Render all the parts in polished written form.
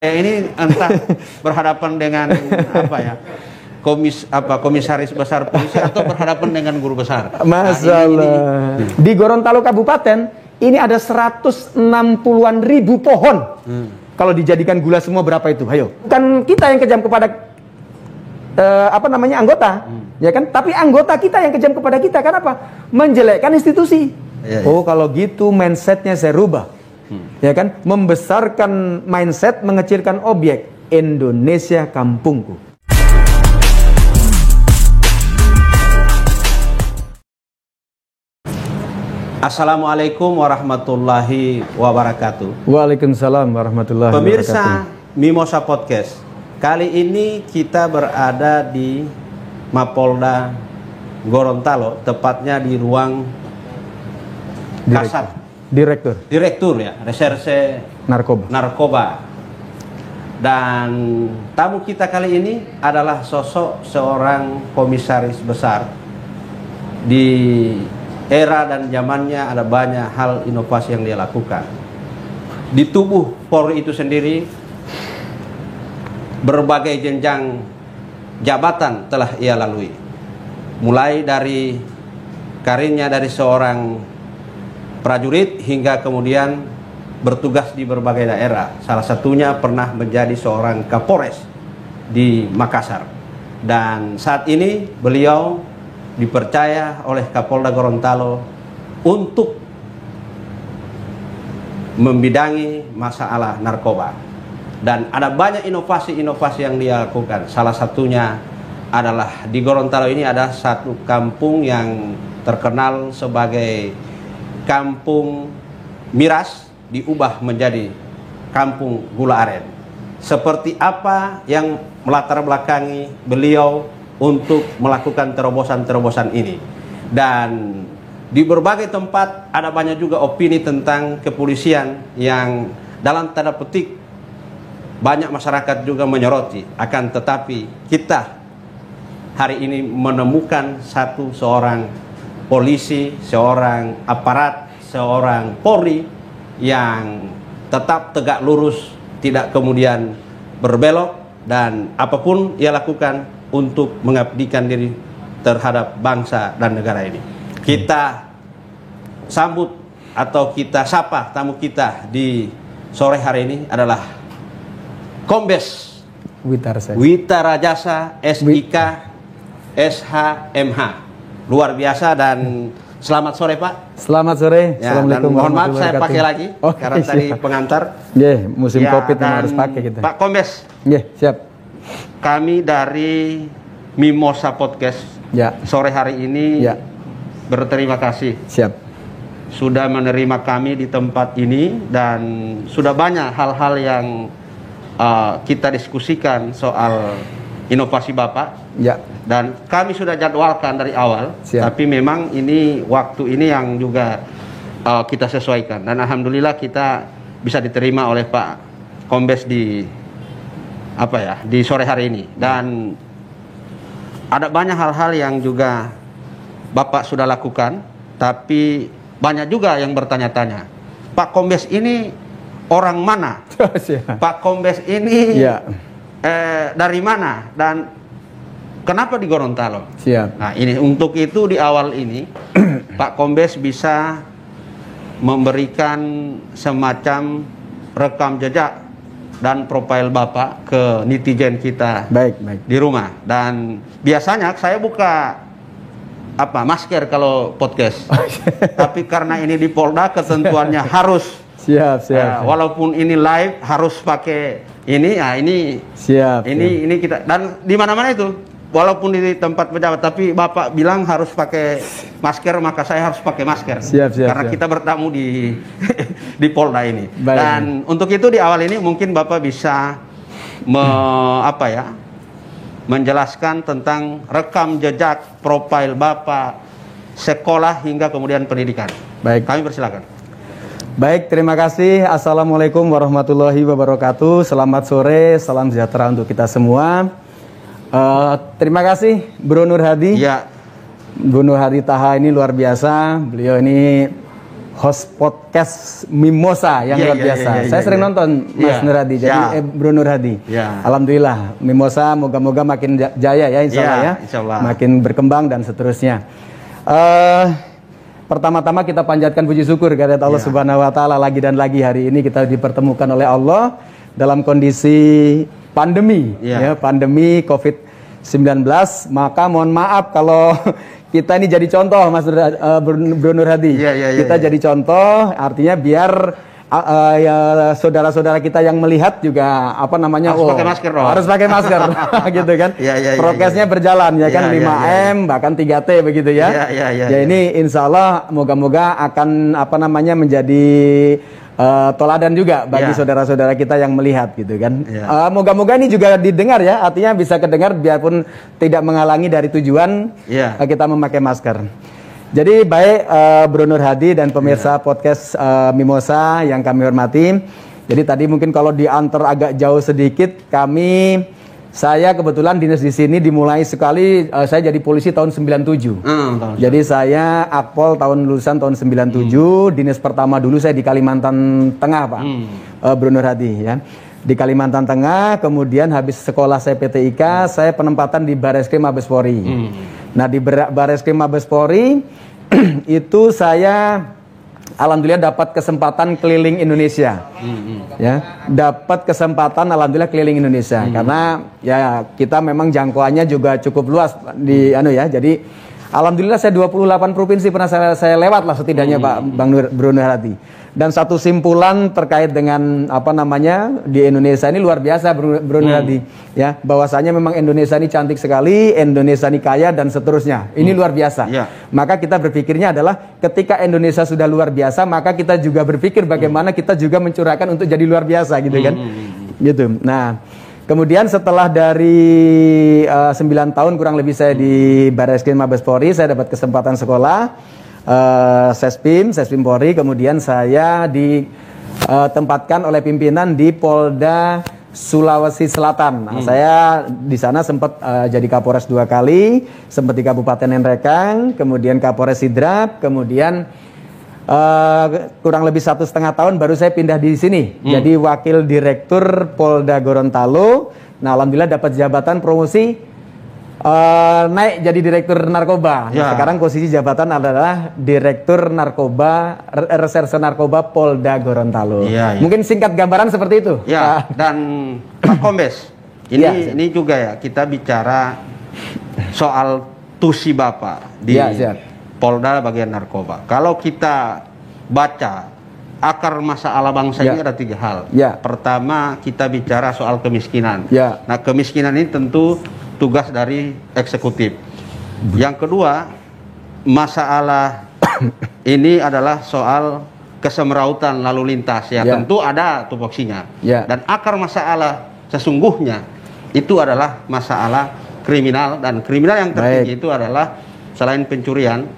Ini entah berhadapan dengan apa ya, komisaris besar polisi atau berhadapan dengan guru besar. Masalah. Di Gorontalo Kabupaten ini ada 160-an ribu pohon. Kalau dijadikan gula semua berapa itu? Ayo. Kan kita yang kejam kepada anggota, ya kan? Tapi anggota kita yang kejam kepada kita, kan apa? Menjelekkan institusi. Ya. Oh, kalau gitu mindsetnya saya rubah. Ya kan, membesarkan mindset, mengecilkan objek. Indonesia kampungku. Assalamualaikum warahmatullahi wabarakatuh. Waalaikumsalam warahmatullahi wabarakatuh. Pemirsa Mimosa Podcast, kali ini kita berada di Mapolda Gorontalo, tepatnya di ruang Kasat. Direktur ya, Reserse Narkoba. Dan tamu kita kali ini adalah sosok seorang komisaris besar. Di era dan zamannya ada banyak hal inovasi yang dia lakukan. Di tubuh Polri itu sendiri, berbagai jenjang jabatan telah ia lalui. Mulai dari karirnya dari seorang prajurit hingga kemudian bertugas di berbagai daerah. Salah satunya pernah menjadi seorang Kapolres di Makassar. Dan saat ini beliau dipercaya oleh Kapolda Gorontalo untuk membidangi masalah narkoba. Dan ada banyak inovasi-inovasi yang dia lakukan. Salah satunya adalah di Gorontalo ini ada satu kampung yang terkenal sebagai Kampung Miras, diubah menjadi Kampung Gula Aren. Seperti apa yang melatar belakangi beliau untuk melakukan terobosan-terobosan ini. Dan di berbagai tempat ada banyak juga opini tentang kepolisian yang dalam tanda petik banyak masyarakat juga menyoroti. Akan tetapi kita hari ini menemukan seorang polisi, seorang aparat, seorang Polri yang tetap tegak lurus, tidak kemudian berbelok, dan apapun ia lakukan untuk mengabdikan diri terhadap bangsa dan negara ini. Kita sambut atau kita sapa tamu kita di sore hari ini adalah Kombes Witarajasa SIK SHMH. Luar biasa, dan selamat sore Pak. Selamat sore. Ya, Assalamualaikum. Mohon maaf saya pakai lagi karena tadi pengantar. Musim Covid yang harus pakai kita. Pak Kombes. Siap. Kami dari Mimosa Podcast sore hari ini berterima kasih. Siap. Sudah menerima kami di tempat ini, dan sudah banyak hal-hal yang kita diskusikan soal inovasi Bapak. Dan kami sudah jadwalkan dari awal. Tapi memang ini waktu ini yang juga kita sesuaikan, dan alhamdulillah kita bisa diterima oleh Pak Kombes di sore hari ini. Dan ada banyak hal-hal yang juga Bapak sudah lakukan, tapi banyak juga yang bertanya-tanya, Pak Kombes ini orang mana? Pak Kombes ini dari mana, dan kenapa di Gorontalo? Nah, ini untuk itu di awal ini Pak Kombes bisa memberikan semacam rekam jejak dan profil Bapak ke netizen kita di rumah. Dan biasanya saya buka masker kalau podcast. Tapi karena ini di Polda ketentuannya harus walaupun ini live harus pakai ini. Ini kita, dan di mana-mana itu walaupun di tempat pejabat, tapi Bapak bilang harus pakai masker, maka saya harus pakai masker. Karena kita bertamu di Polda ini. Dan untuk itu di awal ini mungkin Bapak bisa menjelaskan tentang rekam jejak profil Bapak, sekolah hingga kemudian pendidikan. Kami persilakan. Baik, terima kasih. Assalamualaikum warahmatullahi wabarakatuh. Selamat sore, salam sejahtera untuk kita semua. Terima kasih Bro Nur Hadi. Bro Nur Hadi Taha ini luar biasa. Beliau ini host podcast Mimosa yang luar biasa. Saya sering nonton Mas Nur Hadi, jadi Bro Nur Hadi. Alhamdulillah, Mimosa moga-moga makin jaya ya, insya Allah ya, makin berkembang dan seterusnya. Pertama-tama kita panjatkan puji syukur kepada Allah Subhanahu Wa Taala, lagi dan lagi hari ini kita dipertemukan oleh Allah dalam kondisi pandemi, pandemi COVID-19. Maka mohon maaf kalau kita ini jadi contoh, Mas Bro Nur Hadi. Kita jadi contoh, artinya biar saudara-saudara kita yang melihat juga harus pakai masker dong. Harus pakai masker, gitu kan? Prokesnya berjalan ya kan, 5M bahkan 3T begitu ya. Ya ini insya Allah moga-moga akan menjadi toladan juga bagi saudara-saudara kita yang melihat gitu kan. Moga-moga ini juga didengar ya, artinya bisa kedengar biarpun tidak menghalangi dari tujuan kita memakai masker. Jadi baik Bro Nur Hadi dan pemirsa podcast Mimosa yang kami hormati. Jadi tadi mungkin kalau diantar agak jauh sedikit, saya kebetulan dinas di sini dimulai sekali, saya jadi polisi tahun 97. Jadi saya akpol lulusan tahun 97. Dinas pertama dulu saya di Kalimantan Tengah, Pak. Bro Nur Hadi ya. Di Kalimantan Tengah, kemudian habis sekolah saya PTIK, saya penempatan di Bareskrim Mabes Polri. Nah, di Bareskrim Mabes Polri itu saya alhamdulillah dapat kesempatan keliling Indonesia. Ya, dapat kesempatan alhamdulillah keliling Indonesia karena ya kita memang jangkauannya juga cukup luas di jadi alhamdulillah saya 28 provinsi pernah saya lewat lah setidaknya Pak Bro Nur Hadi. Dan satu simpulan terkait dengan di Indonesia ini luar biasa Bro Nur Hadi ya, bahwasanya memang Indonesia ini cantik sekali, Indonesia ini kaya dan seterusnya. Ini luar biasa. Maka kita berpikirnya adalah ketika Indonesia sudah luar biasa, maka kita juga berpikir bagaimana kita juga mencurahkan untuk jadi luar biasa gitu kan. Gitu. Nah, kemudian setelah dari 9 tahun kurang lebih saya di Bareskrim Mabes Polri, saya dapat kesempatan sekolah Sespim Polri, kemudian saya ditempatkan oleh pimpinan di Polda Sulawesi Selatan. Nah, saya di sana sempat jadi Kapolres 2 kali, sempat di Kabupaten Nrekang, kemudian Kapolres Sidrap, kemudian kurang lebih 1,5 tahun baru saya pindah di sini, jadi Wakil Direktur Polda Gorontalo. Nah, alhamdulillah dapat jabatan promosi, naik jadi Direktur Narkoba. Nah, sekarang posisi jabatan adalah Direktur Narkoba, Reserse Narkoba Polda Gorontalo. Mungkin singkat gambaran seperti itu. Dan Pak Kombes, ini juga ya kita bicara soal tusi Bapak di Polda bagian narkoba. Kalau kita baca akar masalah bangsa ini ada 3 hal. Pertama, kita bicara soal kemiskinan. Nah, kemiskinan ini tentu tugas dari eksekutif. Yang kedua, masalah ini adalah soal kesemrautan lalu lintas ya. Tentu ada tupoksinya. Dan akar masalah sesungguhnya itu adalah masalah kriminal, dan kriminal yang tertinggi itu adalah selain pencurian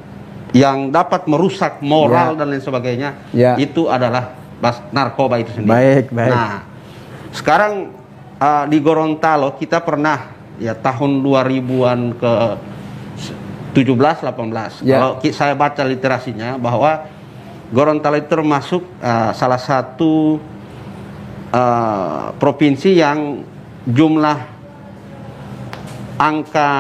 yang dapat merusak moral dan lain sebagainya, itu adalah narkoba itu sendiri. Nah, sekarang di Gorontalo kita pernah tahun 2000-an ke 17-18. Kalau saya baca literasinya bahwa Gorontalo itu termasuk salah satu provinsi yang jumlah angka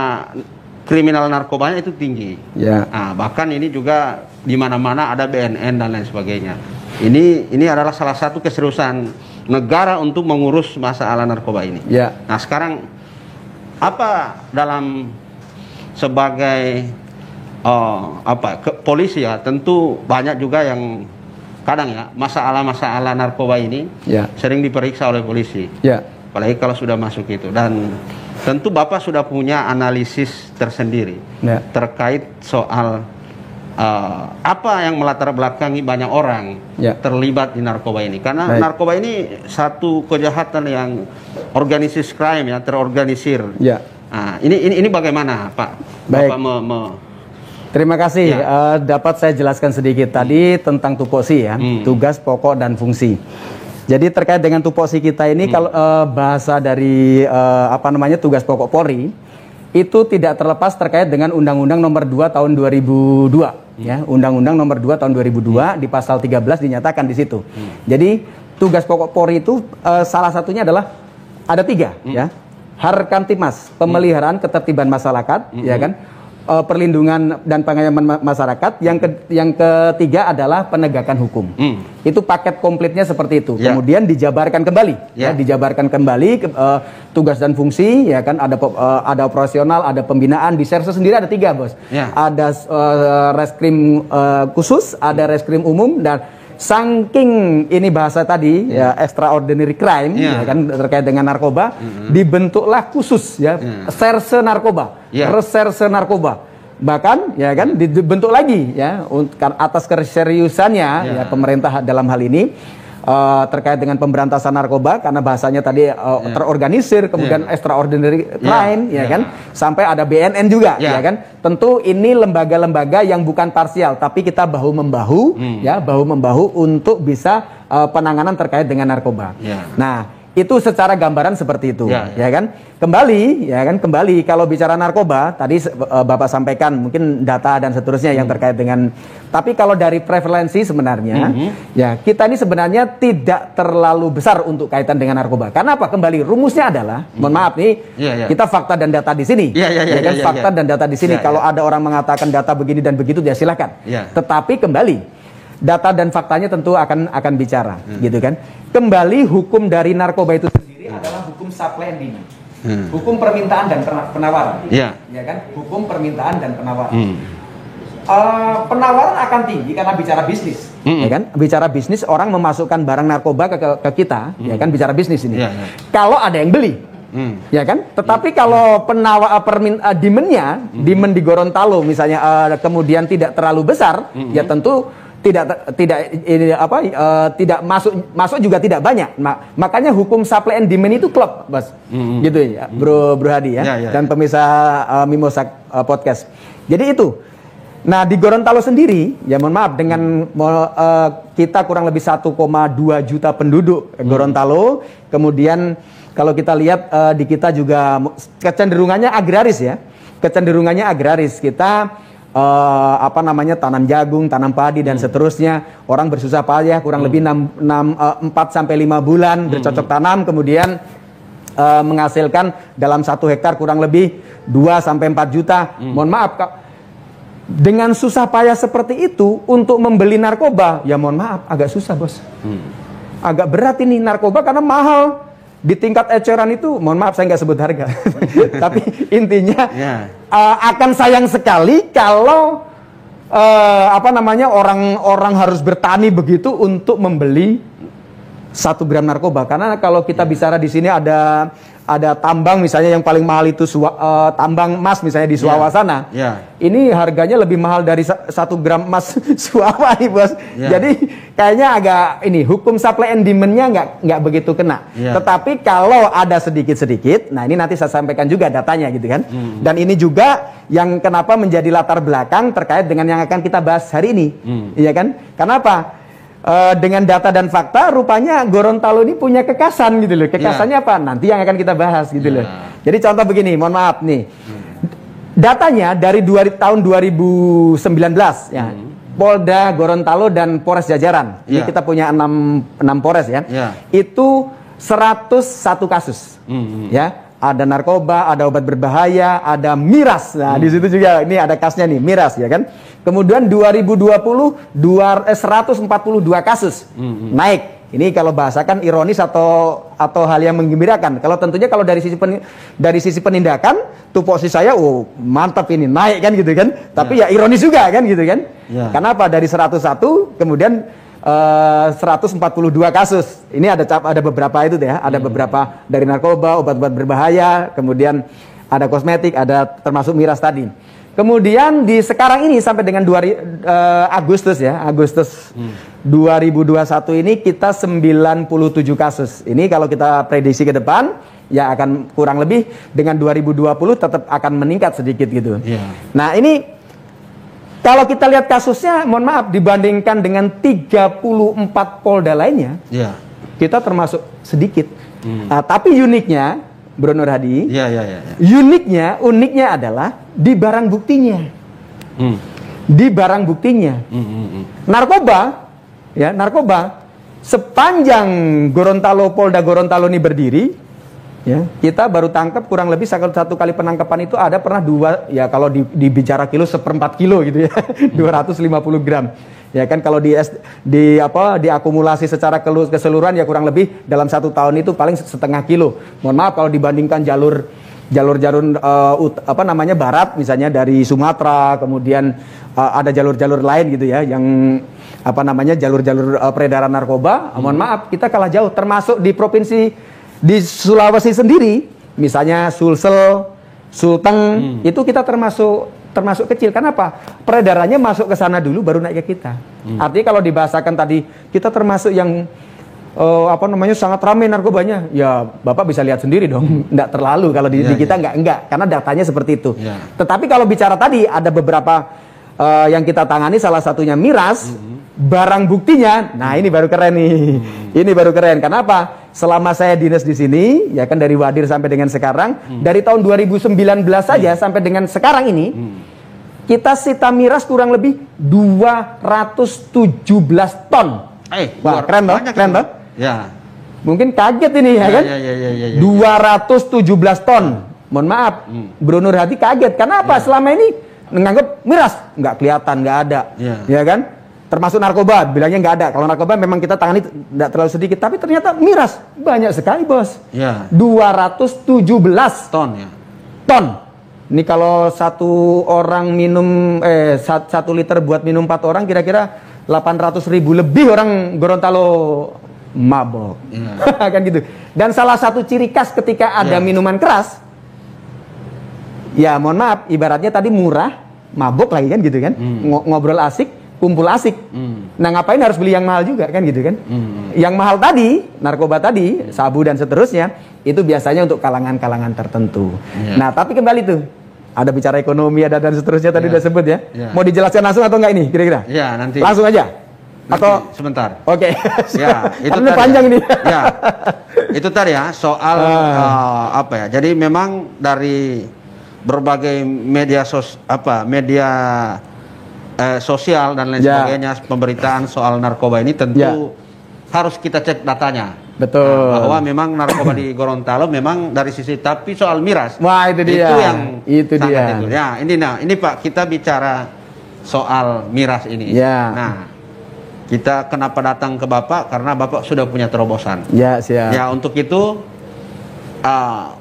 kriminal narkobanya itu tinggi. Nah, bahkan ini juga di mana-mana ada BNN dan lain sebagainya. Ini adalah salah satu keseriusan negara untuk mengurus masalah narkoba ini. Nah, sekarang apa dalam sebagai polisi ya, tentu banyak juga yang kadang ya masalah-masalah narkoba ini sering diperiksa oleh polisi. Apalagi kalau sudah masuk itu, dan tentu Bapak sudah punya analisis tersendiri terkait soal apa yang melatar belakangi banyak orang terlibat di narkoba ini. Karena narkoba ini satu kejahatan yang organisasi crime ya, terorganisir. Nah, ini bagaimana Pak? Bapak terima kasih. Dapat saya jelaskan sedikit tadi tentang tupoksi ya, tugas pokok dan fungsi. Jadi terkait dengan tupoksi kita ini, kalau bahasa dari tugas pokok Polri itu tidak terlepas terkait dengan Undang-Undang Nomor 2 Tahun 2002 ya, Undang-Undang Nomor 2 Tahun 2002 di pasal 13 dinyatakan di situ. Jadi tugas pokok Polri itu salah satunya adalah ada 3 ya. Harkamtibmas, pemeliharaan ketertiban masyarakat, ya kan? Perlindungan dan pengayoman masyarakat. Yang ketiga adalah penegakan hukum. Itu paket komplitnya seperti itu. Kemudian dijabarkan kembali, ya, dijabarkan kembali tugas dan fungsi, ya kan? Ada operasional, ada pembinaan. Di Serse sendiri ada 3, bos. Ada reskrim khusus, ada reskrim umum, dan saking ini bahasa tadi ya extraordinary crime, ya kan, terkait dengan narkoba, dibentuklah khusus ya Serse narkoba, reserse narkoba, bahkan ya kan dibentuk lagi ya atas keseriusannya ya pemerintah dalam hal ini terkait dengan pemberantasan narkoba, karena bahasanya tadi terorganisir, kemudian extraordinary crime, ya kan, sampai ada BNN juga, ya kan. Tentu ini lembaga-lembaga yang bukan parsial, tapi kita bahu membahu, ya, bahu membahu untuk bisa penanganan terkait dengan narkoba. Nah, itu secara gambaran seperti itu, ya kan. Kembali kalau bicara narkoba tadi Bapak sampaikan mungkin data dan seterusnya yang terkait dengan, tapi kalau dari prevalensi sebenarnya ya kita ini sebenarnya tidak terlalu besar untuk kaitan dengan narkoba. Karena apa? Kembali rumusnya adalah, mohon maaf nih, kita fakta dan data di sini, fakta dan data di sini. Kalau ada orang mengatakan data begini dan begitu, ya silakan. Tetapi kembali data dan faktanya tentu akan bicara, gitu kan. Kembali hukum dari narkoba itu sendiri adalah hukum supply and demand, hukum permintaan dan penawaran, ya kan, hukum permintaan dan penawaran. Penawaran akan tinggi karena bicara bisnis, ya kan, bicara bisnis, orang memasukkan barang narkoba ke kita, ya kan, bicara bisnis ini. Kalau ada yang beli, ya kan, tetapi kalau demand-nya, demand di Gorontalo misalnya kemudian tidak terlalu besar, ya tentu tidak masuk juga tidak banyak. Makanya hukum supply and demand itu klop, bos. Gitu ya, Bro Hadi ya, dan pemirsa Mimosa Podcast. Jadi itu. Nah, di Gorontalo sendiri, ya mohon maaf, dengan kita kurang lebih 1,2 juta penduduk Gorontalo. Kemudian kalau kita lihat di kita juga kecenderungannya agraris ya. Kecenderungannya agraris. Kita tanam jagung, tanam padi dan seterusnya. Orang bersusah payah kurang lebih 4 sampai 5 bulan bercocok tanam, kemudian menghasilkan dalam 1 hektar kurang lebih 2 sampai 4 juta. Mohon maaf, dengan susah payah seperti itu untuk membeli narkoba, ya mohon maaf agak susah, bos. Agak berat ini narkoba karena mahal. Di tingkat eceran itu, mohon maaf saya nggak sebut harga, tapi intinya akan sayang sekali kalau orang harus bertani begitu untuk membeli 1 gram narkoba. Karena kalau kita bicara di sini ada tambang misalnya yang paling mahal itu tambang emas misalnya di Suawa sana. Ini harganya lebih mahal dari 1 gram emas Suawa nih, bos. Jadi kayaknya agak ini hukum supply and demand-nya nggak begitu kena. Tetapi kalau ada sedikit-sedikit, nah ini nanti saya sampaikan juga datanya gitu kan. Dan ini juga yang kenapa menjadi latar belakang terkait dengan yang akan kita bahas hari ini. Iya kan? Kenapa? Dengan data dan fakta, rupanya Gorontalo ini punya kekasan gitu loh. Kekasannya apa? Nanti yang akan kita bahas gitu loh. Jadi contoh begini, mohon maaf nih. Datanya dari tahun 2019 ya. Polda Gorontalo dan Polres Jajaran. Ini kita punya 6 Polres ya. Itu 101 kasus. Ya. Ada narkoba, ada obat berbahaya, ada miras. Nah, di situ juga ini ada kasnya nih, miras ya kan. Kemudian 2020 142 kasus. Naik. Ini kalau bahasakan ironis atau hal yang menggembirakan. Kalau tentunya kalau dari sisi penindakan, tupoksi saya mantap ini, naik kan gitu kan. Tapi ya ironis juga kan gitu kan. Kenapa dari 101 kemudian 142 kasus. Ini ada beberapa itu deh ya. Ada beberapa dari narkoba, obat-obat berbahaya, kemudian ada kosmetik, ada termasuk miras tadi. Kemudian di sekarang ini sampai dengan Agustus 2021 ini kita 97 kasus. Ini kalau kita prediksi ke depan ya akan kurang lebih dengan 2020 tetap akan meningkat sedikit gitu. Nah, ini kalau kita lihat kasusnya, mohon maaf, dibandingkan dengan 34 Polda lainnya, kita termasuk sedikit. Tapi uniknya, Bro Nur Hadi, uniknya adalah di barang buktinya. di barang buktinya. Narkoba, ya narkoba, sepanjang Polda Gorontalo ini berdiri, ya kita baru tangkap kurang lebih satu kali penangkapan itu ada pernah 2, ya kalau dibicara kilo 1/4 kilo gitu ya, 250 gram. Ya kan kalau diakumulasi secara keseluruhan ya kurang lebih dalam 1 tahun itu paling setengah kilo. Mohon maaf kalau dibandingkan jalur barat misalnya dari Sumatera, kemudian ada jalur-jalur lain gitu ya yang jalur-jalur peredaran narkoba. Mohon maaf kita kalah jauh, termasuk di provinsi di Sulawesi sendiri misalnya Sulsel, Sulteng, itu kita termasuk kecil. Kenapa? Peredarannya masuk ke sana dulu baru naik ke kita. Artinya kalau dibahasakan tadi kita termasuk yang sangat ramai narkobanya. Ya Bapak bisa lihat sendiri dong. Nggak terlalu kalau di kita enggak karena datanya seperti itu. Tetapi kalau bicara tadi ada beberapa yang kita tangani, salah satunya miras. Barang buktinya, nah ini baru keren nih. Ini baru keren. Kenapa? Selama saya dinas di sini, ya kan dari Wadir sampai dengan sekarang, dari tahun 2019 saja sampai dengan sekarang ini, kita sita miras kurang lebih 217 ton. Wah, keren toh? Keren toh? Ya. Mungkin kaget ini ya kan? 217 ton. Mohon maaf, Bro Nur Hadi kaget. Kenapa? Selama ini menganggap miras nggak kelihatan, nggak ada, ya kan? Termasuk narkoba, bilangnya nggak ada. Kalau narkoba memang kita tangani tidak terlalu sedikit, tapi ternyata miras banyak sekali, Bos. 217 ton ya. Ton. Ini kalau satu orang minum 1 liter buat minum 4 orang, kira-kira 800.000 lebih orang Gorontalo mabok. Kan gitu. Dan salah satu ciri khas ketika ada minuman keras, ya mohon maaf, ibaratnya tadi murah, mabok lagi kan gitu kan, ngobrol asik, kumpul asik. Nah ngapain harus beli yang mahal juga kan gitu kan? Yang mahal tadi, narkoba tadi, sabu dan seterusnya, itu biasanya untuk kalangan-kalangan tertentu. Nah tapi kembali tuh, ada bicara ekonomi, ada dan seterusnya tadi udah sebut ya. Mau dijelaskan langsung atau enggak ini kira-kira? Ya nanti. Langsung aja. Atau sebentar. Oke. Ya, itu karena panjang ini. Ya. Itu tadi ya soal Jadi memang dari berbagai media sosial dan lain sebagainya, pemberitaan soal narkoba ini tentu harus kita cek datanya. Betul. Bahwa memang narkoba di Gorontalo memang dari sisi, tapi soal miras. Wah, itu dia. Itu sangat itu. Ya, ini Pak, kita bicara soal miras ini. Nah, kita kenapa datang ke Bapak? Karena Bapak sudah punya terobosan. Ya, siap. Ya, untuk itu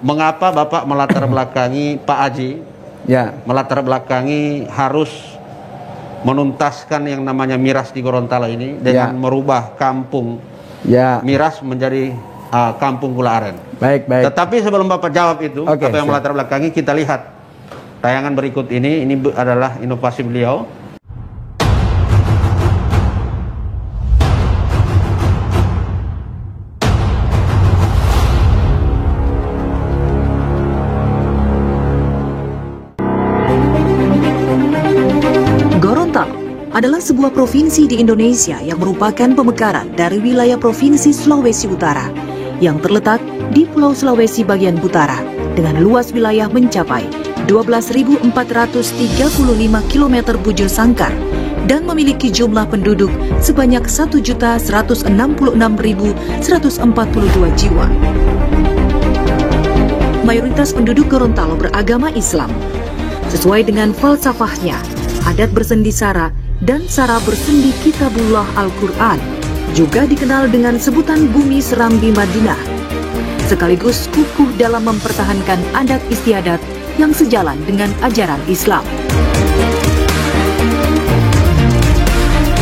mengapa Bapak melatar belakangi Pak Aji? Melatar belakangi harus menuntaskan yang namanya miras di Gorontalo ini dengan merubah kampung miras menjadi kampung gula aren. Baik. Tetapi sebelum Bapak jawab itu, apa yang melatar belakangi, kita lihat tayangan berikut ini. Ini adalah inovasi beliau. Adalah sebuah provinsi di Indonesia yang merupakan pemekaran dari wilayah Provinsi Sulawesi Utara yang terletak di Pulau Sulawesi bagian utara dengan luas wilayah mencapai 12.435 km bujur sangkar dan memiliki jumlah penduduk sebanyak 1.166.142 jiwa. Mayoritas penduduk Gorontalo beragama Islam. Sesuai dengan falsafahnya, adat bersendi sara dan sara bersendi Kitabullah Al-Quran, juga dikenal dengan sebutan Bumi Serambi Madinah, sekaligus kukuh dalam mempertahankan adat istiadat yang sejalan dengan ajaran Islam.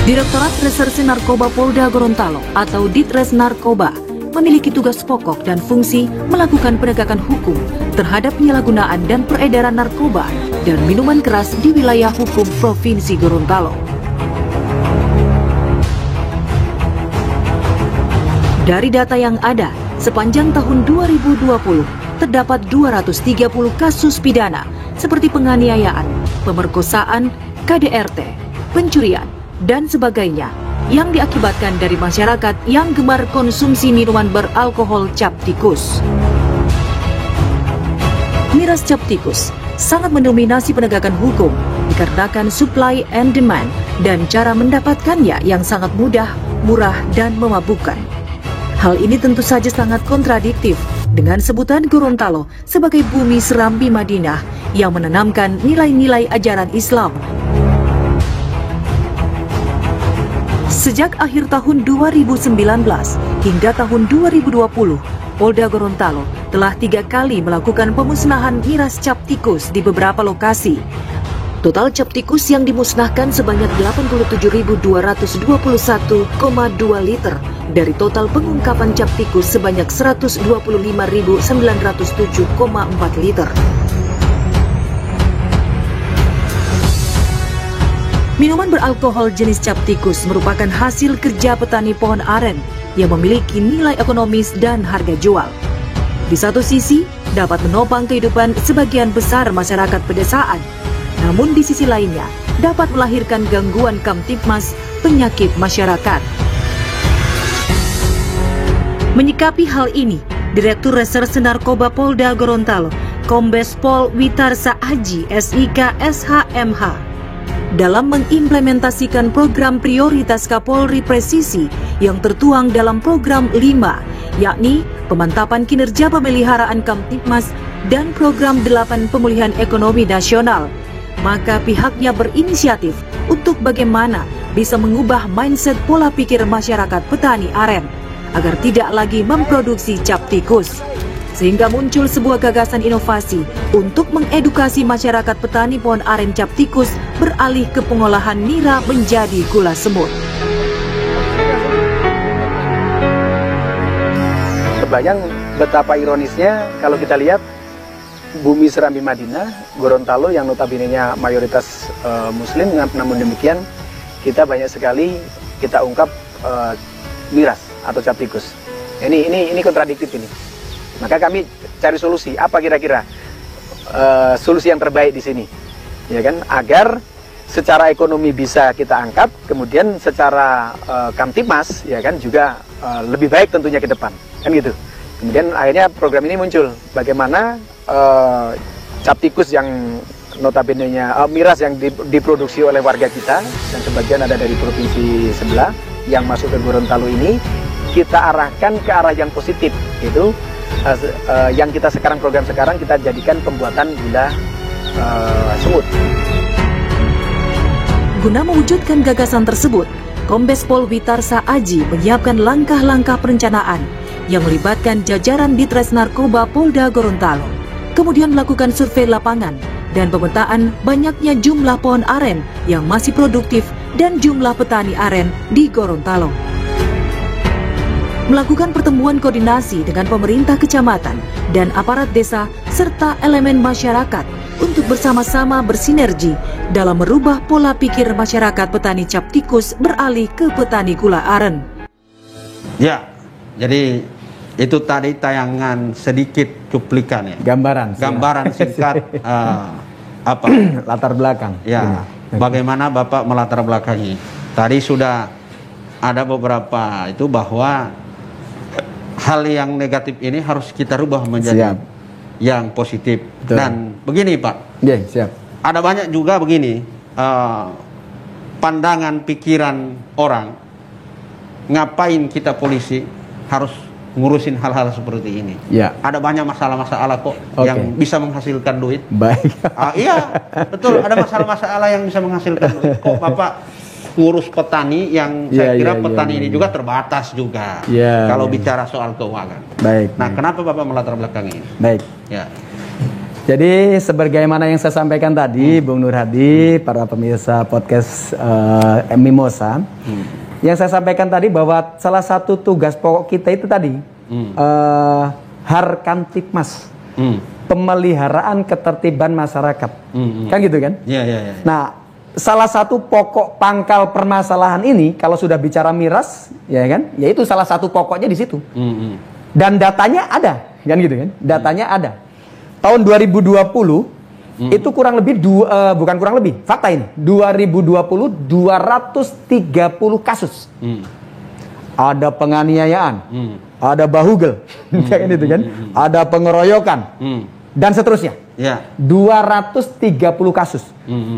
Direktorat Reserse Narkoba Polda Gorontalo atau Ditres Narkoba memiliki tugas pokok dan fungsi melakukan penegakan hukum terhadap penyalahgunaan dan peredaran narkoba dan minuman keras di wilayah hukum Provinsi Gorontalo. Dari data yang ada, sepanjang tahun 2020 terdapat 230 kasus pidana seperti penganiayaan, pemerkosaan, KDRT, pencurian, dan sebagainya yang diakibatkan dari masyarakat yang gemar konsumsi minuman beralkohol cap tikus. miras cap tikus sangat mendominasi penegakan hukum dikarenakan supply and demand dan cara mendapatkannya yang sangat mudah, murah, dan memabukkan. Hal ini tentu saja sangat kontradiktif dengan sebutan Gorontalo sebagai bumi serambi Madinah yang menanamkan nilai-nilai ajaran Islam. Sejak akhir tahun 2019 hingga tahun 2020, Polda Gorontalo telah 3 kali melakukan pemusnahan miras cap tikus di beberapa lokasi. Total cap tikus yang dimusnahkan sebanyak 87.221,2 liter dari total pengungkapan cap tikus sebanyak 125.907,4 liter. Minuman beralkohol jenis cap tikus merupakan hasil kerja petani pohon aren yang memiliki nilai ekonomis dan harga jual. Di satu sisi, dapat menopang kehidupan sebagian besar masyarakat pedesaan, namun di sisi lainnya dapat melahirkan gangguan kamtipmas, penyakit masyarakat. Menyikapi hal ini, Direktur Reserse Narkoba Polda Gorontalo, Kombes Pol Witarsa Aji, SIK SHMH, dalam mengimplementasikan program prioritas Kapolri Presisi yang tertuang dalam program 5, yakni pemantapan kinerja pemeliharaan Kamtipmas dan program 8 pemulihan ekonomi nasional, maka pihaknya berinisiatif untuk bagaimana bisa mengubah mindset pola pikir masyarakat petani aren agar tidak lagi memproduksi cap tikus. Sehingga muncul sebuah gagasan inovasi untuk mengedukasi masyarakat petani pohon aren cap tikus beralih ke pengolahan nira menjadi gula semut. Terbayang betapa ironisnya kalau kita lihat bumi serambi Madinah, Gorontalo yang notabene-nya mayoritas Muslim, namun demikian kita banyak sekali kita ungkap miras atau cap tikus. Ini kontradiktif ini. Maka kami cari solusi, apa kira-kira solusi yang terbaik di sini, ya kan? Agar secara ekonomi bisa kita angkat, kemudian secara Kamtipmas, ya kan, juga lebih baik tentunya ke depan, kan gitu. Kemudian akhirnya program ini muncul, bagaimana cap tikus yang notabene-nya miras yang diproduksi oleh warga kita dan sebagian ada dari provinsi sebelah yang masuk ke Gorontalo ini kita arahkan ke arah yang positif, gitu. Yang kita sekarang program sekarang kita jadikan pembuatan gula semut. Guna mewujudkan gagasan tersebut, Kombes Pol Witarsa Aji menyiapkan langkah-langkah perencanaan yang melibatkan jajaran Ditres Narkoba Polda Gorontalo, kemudian melakukan survei lapangan dan pemetaan banyaknya jumlah pohon aren yang masih produktif dan jumlah petani aren di Gorontalo. Melakukan pertemuan koordinasi dengan pemerintah kecamatan dan aparat desa serta elemen masyarakat untuk bersama-sama bersinergi dalam merubah pola pikir masyarakat petani cap tikus beralih ke petani gula aren. Ya, jadi itu tadi tayangan sedikit cuplikan ya. Gambaran singkat latar belakang. Ya, bagaimana Bapak melatar belakangi. Tadi sudah ada beberapa itu bahwa hal yang negatif ini harus kita rubah menjadi yang positif. Betul. Dan begini Pak, siap. Ada banyak juga begini pandangan pikiran orang, ngapain kita polisi harus ngurusin hal-hal seperti ini. Ada banyak masalah-masalah kok yang bisa menghasilkan duit. Baik. Iya, betul, ada masalah-masalah yang bisa menghasilkan duit. Kok Bapak ngurus petani yang saya kira petani ini juga terbatas juga kalau bicara soal keuangan. Baik. Nah, kenapa Bapak melatar belakangi ini? Baik. Ya. Jadi sebagaimana yang saya sampaikan tadi, Bung Nur Hadi, para pemirsa podcast Mimosa, yang saya sampaikan tadi bahwa salah satu tugas pokok kita itu tadi Harkamtipmas, pemeliharaan ketertiban masyarakat, kan gitu kan? Iya. Nah, salah satu pokok pangkal permasalahan ini kalau sudah bicara miras, ya kan? Yaitu salah satu pokoknya di situ. Dan datanya ada, kan gitu kan? Datanya ada. Tahun 2020 itu kurang lebih bukan kurang lebih, fakta ini. 2020 230 kasus. Ada penganiayaan, ada bahugel, kan gitu kan? Ada pengeroyokan. dan seterusnya. Ya. 230 kasus.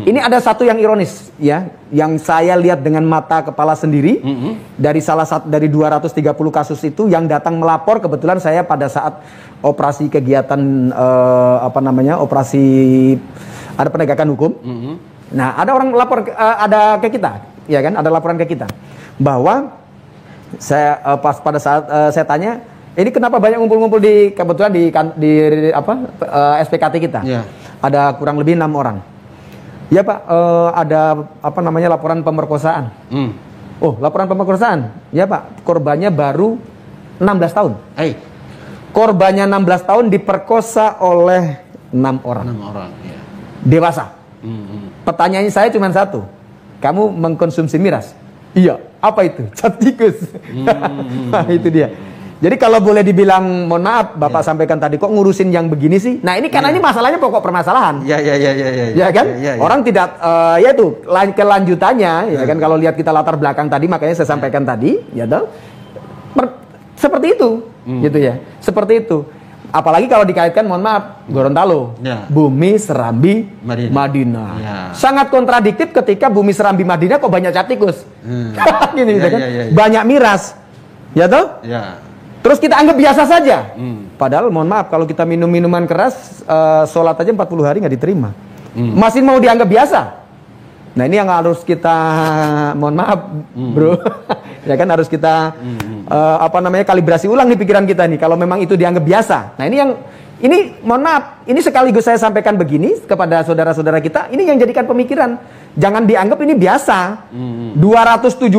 Ini ada satu yang ironis ya, yang saya lihat dengan mata kepala sendiri. Dari salah satu dari 230 kasus itu yang datang melapor, kebetulan saya pada saat operasi kegiatan operasi ada penegakan hukum. Nah, ada orang lapor ada ke kita, ya kan? Ada laporan ke kita bahwa saya pada saat saya tanya, ini kenapa banyak ngumpul-ngumpul kebetulan di SPKT kita. Yeah. Ada kurang lebih 6 orang. Ya Pak, ada laporan pemerkosaan. Oh, laporan pemerkosaan. Ya Pak, korbannya baru 16 tahun. Korbannya 16 tahun diperkosa oleh 6 orang. 6 orang, ya. Dewasa. Pertanyaannya saya cuma satu. Kamu mengkonsumsi miras? Iya. Apa itu? Cap tikus. Nah, itu dia. Jadi kalau boleh dibilang, mohon maaf, Bapak sampaikan tadi, kok ngurusin yang begini sih? Nah, ini karena ini masalahnya pokok permasalahan. Ya kan? Orang tidak, yaitu kelanjutannya, ya kan? Kalau lihat kita latar belakang tadi, makanya saya sampaikan tadi, ya toh, seperti itu, gitu ya. Seperti itu. Apalagi kalau dikaitkan, mohon maaf, Gorontalo, Bumi Serambi Madinah. Sangat kontradiktif ketika Bumi Serambi Madinah kok banyak cap tikus. Gini, kan? Banyak miras, ya toh? Terus kita anggap biasa saja. Padahal mohon maaf, kalau kita minum minuman keras, sholat aja 40 hari nggak diterima. Masih mau dianggap biasa. Nah, ini yang harus kita, mohon maaf bro, ya kan, harus kita kalibrasi ulang di pikiran kita nih. Kalau memang itu dianggap biasa. Nah, ini mohon maaf, ini sekaligus saya sampaikan begini kepada saudara-saudara kita. Ini yang jadikan pemikiran. Jangan dianggap ini biasa. 217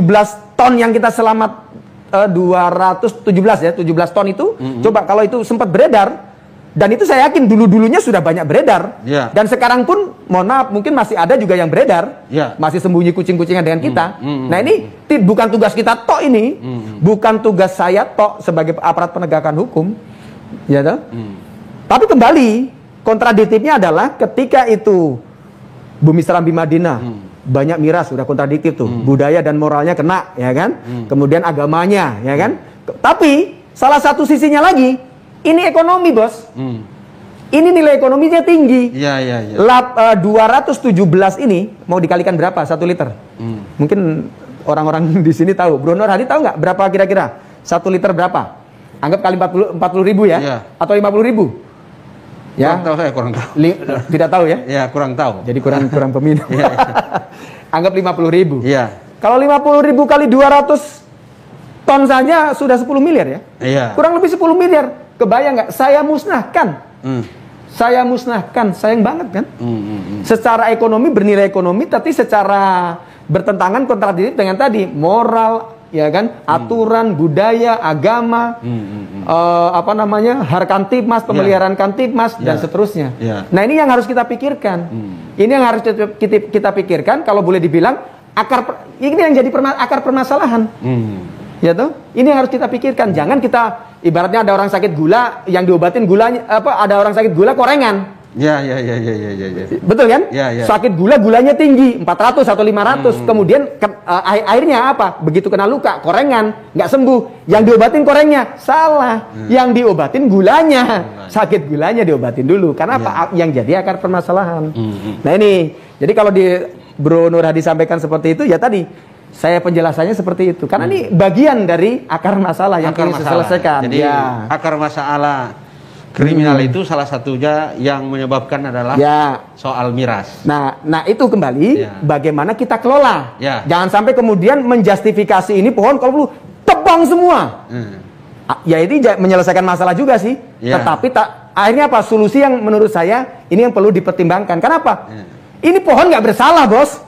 ton yang kita selamat. 217 ya, 17 ton itu, coba kalau itu sempat beredar, dan itu saya yakin dulunya sudah banyak beredar, dan sekarang pun, mohon maaf, mungkin masih ada juga yang beredar, masih sembunyi kucing-kucingan dengan kita. Nah, ini bukan tugas kita tok ini, bukan tugas saya tok sebagai aparat penegakan hukum, ya toh? Tapi kembali, kontradiktifnya adalah ketika itu Bumi Serambi Madinah, banyak miras, sudah kontradiktif tuh. Budaya dan moralnya kena, ya kan? Kemudian agamanya, ya kan? Tapi salah satu sisinya lagi, ini ekonomi, bos. Ini nilai ekonominya tinggi. 217 ini mau dikalikan berapa? 1 liter. Mungkin orang-orang di sini tahu. Bro Nur Hadi tahu nggak berapa kira-kira? 1 liter berapa? Anggap kali 40 ribu ya? Atau 50 ribu? Ya, kurang tahu. Tidak tahu ya? Ya, kurang tahu. Jadi kurang peminum. Anggap 50 ribu. Iya. Kalau 50 ribu kali 200 ton saja sudah 10 miliar ya? Iya. Kurang lebih 10 miliar. Kebayang nggak? Saya musnahkan. Saya musnahkan. Sayang banget kan? Secara ekonomi, bernilai ekonomi, tapi secara bertentangan kontradiktif dengan tadi. Moral, ya kan, aturan, budaya, agama, harkantipmas, pemeliharaan kantipmas, dan seterusnya. Nah, ini yang harus kita pikirkan. Ini yang harus kita pikirkan. Kalau boleh dibilang ini yang jadi akar permasalahan. Ya toh? Ini yang harus kita pikirkan. Jangan kita, ibaratnya ada orang sakit gula yang diobatin gulanya ada orang sakit gula korengan. Betul kan? Sakit gulanya tinggi 400 atau 500, kemudian akhirnya apa? Begitu kena luka, korengan, nggak sembuh. Yang diobatin korengnya, salah. Yang diobatin gulanya, sakit gulanya diobatin dulu. Karena apa? Yang jadi akar permasalahan. Nah, ini, jadi kalau di Bro Nur Hadi sampaikan seperti itu, ya tadi saya penjelasannya seperti itu. Karena ini bagian dari akar masalah yang harus diselesaikan. Jadi akar masalah kriminal itu salah satunya yang menyebabkan adalah soal miras. Nah itu kembali bagaimana kita kelola. Jangan sampai kemudian menjustifikasi ini pohon kalau perlu tebang semua. Ya ini menyelesaikan masalah juga sih. Tetapi akhirnya apa? Solusi yang menurut saya ini yang perlu dipertimbangkan. Kenapa? Ini pohon nggak bersalah, bos.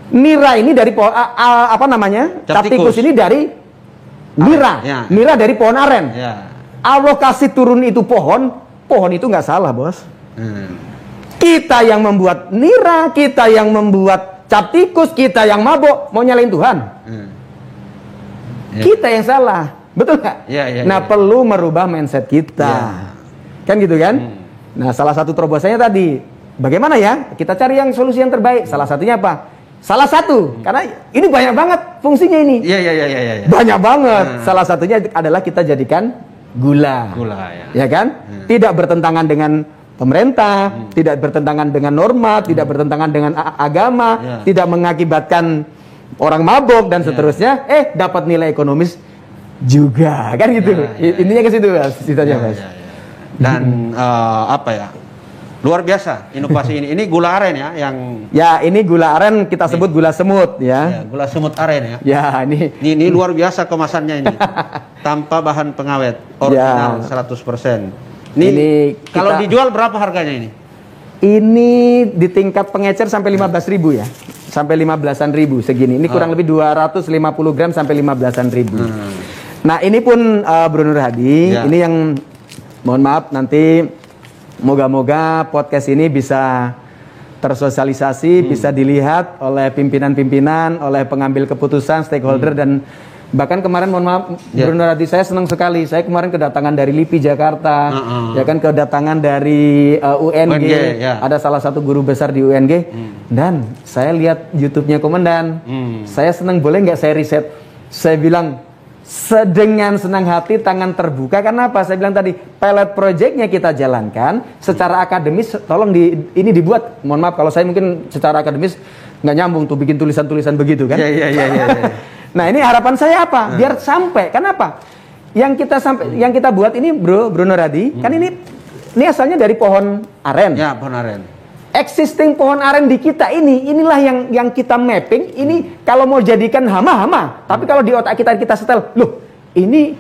Nira ini dari pohon cap tikus ini dari nira. Nira dari pohon aren. Allah kasih turun itu pohon itu nggak salah, bos. Kita yang membuat nira, kita yang membuat cap tikus, kita yang mabok, mau nyalain Tuhan. Kita yang salah, betul nggak? Nah, perlu merubah mindset kita, kan gitu kan? Nah, salah satu terobosannya tadi, bagaimana ya? Kita cari yang solusi yang terbaik. Salah satunya apa? Salah satu, karena ini banyak banget fungsinya ini. Banyak banget. Salah satunya adalah kita jadikan gula. Ya kan? Tidak bertentangan dengan pemerintah, tidak bertentangan dengan norma, tidak bertentangan dengan agama, tidak mengakibatkan orang mabuk dan seterusnya, dapat nilai ekonomis juga, kan gitu. Intinya ke situ, Mas. Mas. Dan apa ya? Luar biasa inovasi ini. Ini gula aren ya yang. Ya, ini gula aren kita sebut gula semut ya. Gula semut aren ya. Ya, ini luar biasa kemasannya ini. Tanpa bahan pengawet, original 100%. Ini kalau dijual berapa harganya ini? Ini di tingkat pengecer sampai 15.000 ya. Sampai 15-an ribu segini. Ini kurang lebih 250 gram sampai 15-an ribu. Nah, ini pun Bro Nur Hadi, ini yang mohon maaf nanti moga-moga podcast ini bisa tersosialisasi, bisa dilihat oleh pimpinan-pimpinan, oleh pengambil keputusan, stakeholder dan bahkan kemarin mohon maaf Bro Nur Hadi, saya senang sekali. Saya kemarin kedatangan dari LIPI Jakarta, ya kan, kedatangan dari UNG, ada salah satu guru besar di UNG dan saya lihat YouTube-nya Komandan. Saya senang, boleh nggak saya riset? Saya bilang dengan senang hati, tangan terbuka. Karena apa? Saya bilang tadi, pilot project-nya kita jalankan secara akademis. Tolong ini dibuat. Mohon maaf kalau saya mungkin secara akademis nggak nyambung tuh bikin tulisan-tulisan begitu kan? Nah, ini harapan saya apa? Biar sampai. Kenapa? Yang kita buat ini, Bro Nur Hadi, kan ini asalnya dari pohon aren. Ya, pohon aren. Existing pohon aren di kita inilah yang kita mapping. Ini kalau mau jadikan hama. Tapi kalau di otak kita setel, loh, ini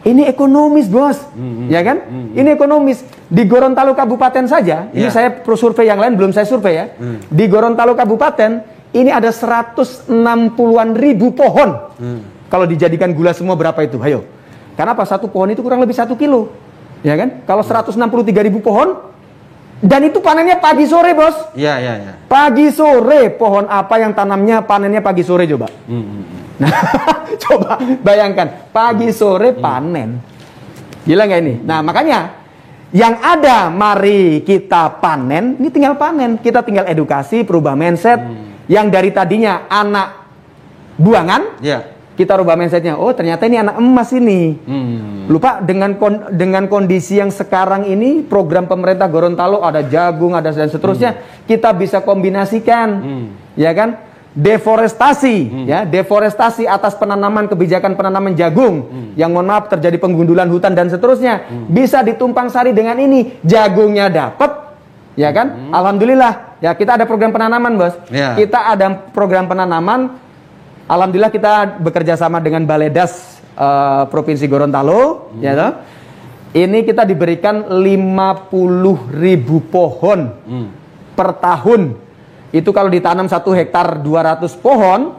ekonomis, Bos. Ya kan? Ini ekonomis. Di Gorontalo Kabupaten saja, ini saya survei yang lain belum saya survei ya. Di Gorontalo Kabupaten ini ada 160-an ribu pohon. Kalau dijadikan gula semua berapa itu? Ayo. Karena apa? Satu pohon itu kurang lebih 1 kilo. Ya kan? Kalau 163 ribu pohon, dan itu panennya pagi sore, Bos. Iya. Pagi sore, pohon apa yang tanamnya panennya pagi sore coba? Nah, coba bayangkan, pagi sore panen. Gila nggak ini? Nah, makanya yang ada, mari kita panen. Ini tinggal panen. Kita tinggal edukasi, perubah mindset. Yang dari tadinya anak buangan, kita rubah mindsetnya. Oh, ternyata ini anak emas ini. Lupa dengan kondisi yang sekarang ini, program pemerintah Gorontalo ada jagung, ada dan seterusnya, kita bisa kombinasikan, ya kan? Deforestasi, ya, deforestasi atas penanaman, kebijakan penanaman jagung, yang mohon maaf terjadi penggundulan hutan dan seterusnya, bisa ditumpang sari dengan ini, jagungnya dapat, ya kan? Alhamdulillah, ya kita ada program penanaman, Bos. Kita ada program penanaman. Alhamdulillah kita bekerja sama dengan Baledas Provinsi Gorontalo, ya toh. Ini kita diberikan 50.000 pohon per tahun. Itu kalau ditanam 1 hektar 200 pohon,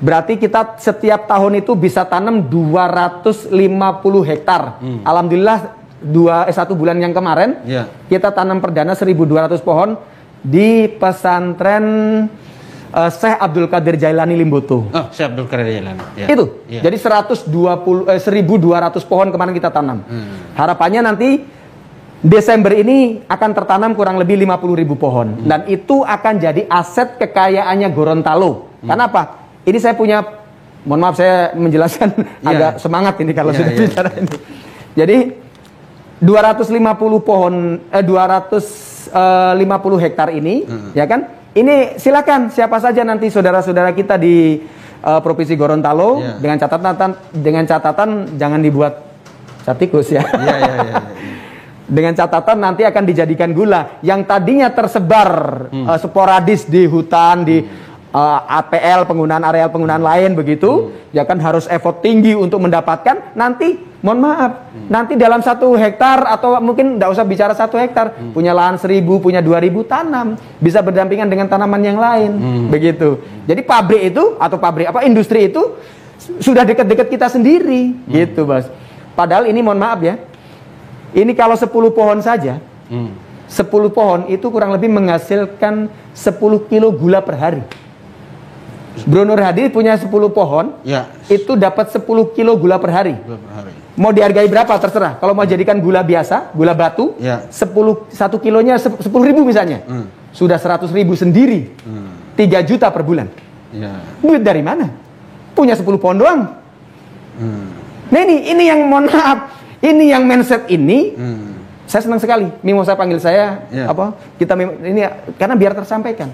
berarti kita setiap tahun itu bisa tanam 250 hektar. Alhamdulillah 1 bulan yang kemarin kita tanam perdana 1.200 pohon di pesantren Syekh Abdul Qadir Jailani Limboto. Oh, Syekh Abdul Qadir Jailani. Itu. Jadi 1.200 pohon kemarin kita tanam. Harapannya nanti Desember ini akan tertanam kurang lebih 50.000 pohon. Dan itu akan jadi aset kekayaannya Gorontalo. Karena apa? Ini saya punya, mohon maaf saya menjelaskan agak semangat ini kalau sudah bicara ini. Jadi 250 pohon 250 hektar ini, ya kan? Ini silakan siapa saja nanti saudara-saudara kita di Provinsi Gorontalo, dengan catatan jangan dibuat tikus ya. Dengan catatan nanti akan dijadikan gula yang tadinya tersebar sporadis di hutan, di APL, penggunaan areal penggunaan lain begitu, ya kan harus effort tinggi untuk mendapatkan. Nanti mohon maaf, nanti dalam 1 hektar atau mungkin tidak usah bicara 1 hektar, punya lahan 1.000, punya 2.000 tanam, bisa berdampingan dengan tanaman yang lain, begitu. Jadi pabrik itu atau industri itu sudah dekat-dekat kita sendiri, gitu, Bos. Padahal ini mohon maaf ya, ini kalau 10 pohon saja, 10 pohon itu kurang lebih menghasilkan 10 kilo gula per hari. Bro Nur Hadi punya 10 pohon, itu dapat 10 kilo gula per hari. Mau dihargai berapa terserah. Kalau mau jadikan gula biasa, gula batu, 1 kilonya 10.000 misalnya, sudah 100.000 sendiri, 3 juta per bulan. Duit dari mana? Punya 10 pohon doang. Nah ini yang mohon maaf, Ini yang mindset ini, saya senang sekali. Mimo saya panggil saya, kita ini karena biar tersampaikan.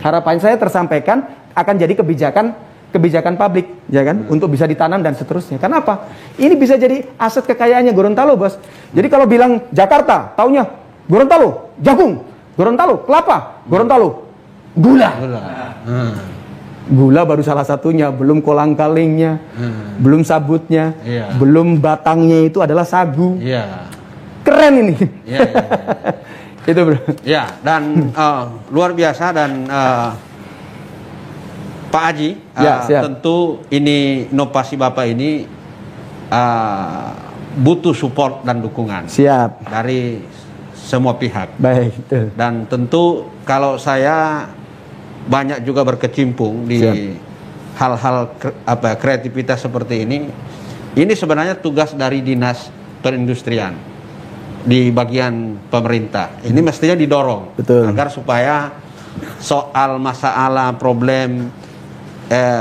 Harapan saya tersampaikan akan jadi kebijakan publik, ya kan, untuk bisa ditanam dan seterusnya. Kenapa? Ini bisa jadi aset kekayaannya Gorontalo, Bos. Jadi kalau bilang Jakarta, taunya Gorontalo, jagung, Gorontalo, kelapa, Gorontalo, gula. Gula baru salah satunya, belum kolang-kalingnya, belum sabutnya, belum batangnya itu adalah sagu. Keren ini. Itu bro. Ya, dan luar biasa dan Pak Haji, tentu ini inovasi Bapak ini butuh support dan dukungan. Siap. Dari semua pihak. Baik. Betul. Dan tentu kalau saya banyak juga berkecimpung di hal-hal kreativitas seperti ini sebenarnya tugas dari dinas perindustrian di bagian pemerintah. Ini mestinya didorong. Betul. Agar supaya soal masalah problem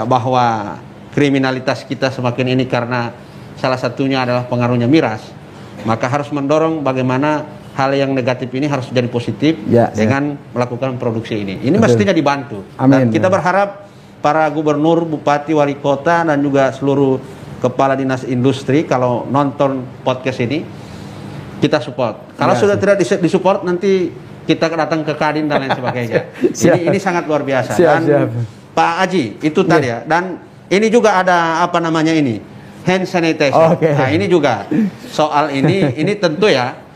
bahwa kriminalitas kita semakin ini karena salah satunya adalah pengaruhnya miras, maka harus mendorong bagaimana hal yang negatif ini harus jadi positif dengan melakukan produksi ini. Ini mestinya dibantu. Amin. Dan kita berharap para gubernur, bupati, wali kota dan juga seluruh kepala dinas industri kalau nonton podcast ini kita support. Kalau sudah tidak disupport nanti kita datang ke Kadin dan lain sebagainya. Ini sangat luar biasa. Pak Haji itu tadi ya. Dan ini juga ada hand sanitizer. Nah ini juga soal ini tentu ya.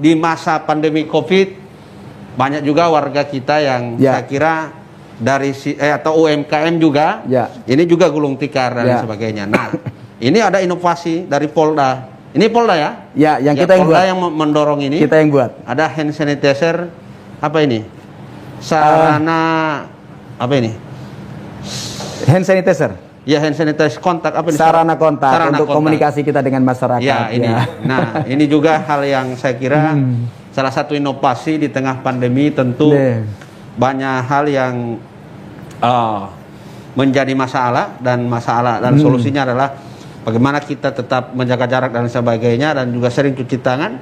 Di masa pandemi COVID banyak juga warga kita yang saya kira dari atau UMKM juga ini juga gulung tikar dan sebagainya. Nah ini ada inovasi dari Polda. Ini Polda ya? Ya, yang kita yang Polda buat. yang mendorong ini. Kita yang buat. Ada hand sanitizer apa ini? Sarana apa ini? Hand sanitizer. Ya, hand sanitizer kontak apa ini? Sarana kontak untuk komunikasi kita dengan masyarakat. Ya, ini. Nah, ini juga hal yang saya kira salah satu inovasi di tengah pandemi. Tentu banyak hal yang menjadi masalah dan solusinya adalah bagaimana kita tetap menjaga jarak dan sebagainya dan juga sering cuci tangan.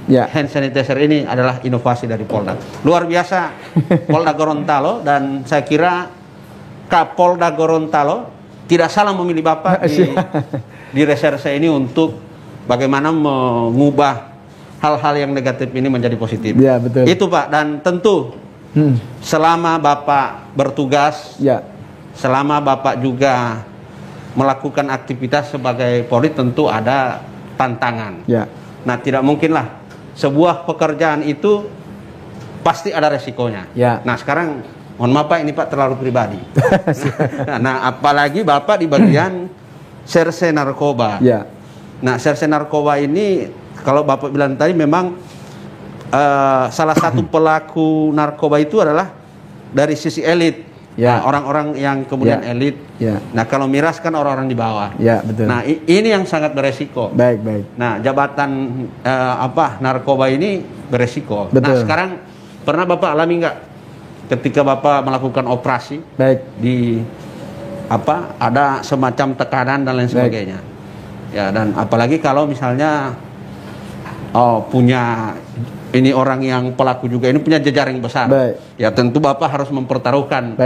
Hand sanitizer ini adalah inovasi dari Polda. Luar biasa Polda Gorontalo, dan saya kira Kapolda Gorontalo tidak salah memilih Bapak di reserse ini untuk bagaimana mengubah hal-hal yang negatif ini menjadi positif. Ya, betul. Itu Pak, dan tentu selama Bapak bertugas, selama Bapak juga melakukan aktivitas sebagai Polri tentu ada tantangan. Nah, tidak mungkinlah sebuah pekerjaan itu pasti ada resikonya. Nah, sekarang mohon maaf Pak, ini Pak terlalu pribadi. Nah, apalagi Bapak di bagian serse narkoba. Nah, serse narkoba ini kalau Bapak bilang tadi memang salah satu pelaku narkoba itu adalah dari sisi elit. Orang-orang yang kemudian elit. Nah, kalau miras kan orang-orang di bawah. Betul. Nah, ini yang sangat beresiko. Baik. Nah, jabatan narkoba ini beresiko. Betul. Nah, sekarang pernah Bapak alami nggak ketika Bapak melakukan operasi di ada semacam tekanan dan lain sebagainya. Ya, dan apalagi kalau misalnya punya ini orang yang pelaku juga ini punya jejaring besar. Ya, tentu Bapak harus mempertaruhkan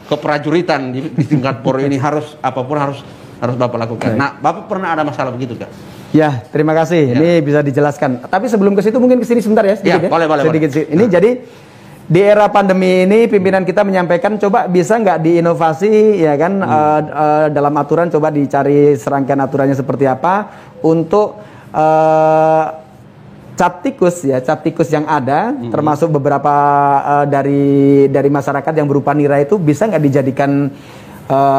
keprajuritan di tingkat Polri ini, harus apapun harus Bapak lakukan. Nah, Bapak pernah ada masalah begitu kan? Ya, terima kasih. Ini bisa dijelaskan. Tapi sebelum ke situ mungkin ke sini sebentar ya, sedikit. Boleh. Sedikit. Ini jadi di era pandemi ini pimpinan kita menyampaikan coba bisa nggak diinovasi ya kan, dalam aturan coba dicari serangkaian aturannya seperti apa untuk cap tikus yang ada, termasuk beberapa dari masyarakat yang berupa nira itu bisa nggak dijadikan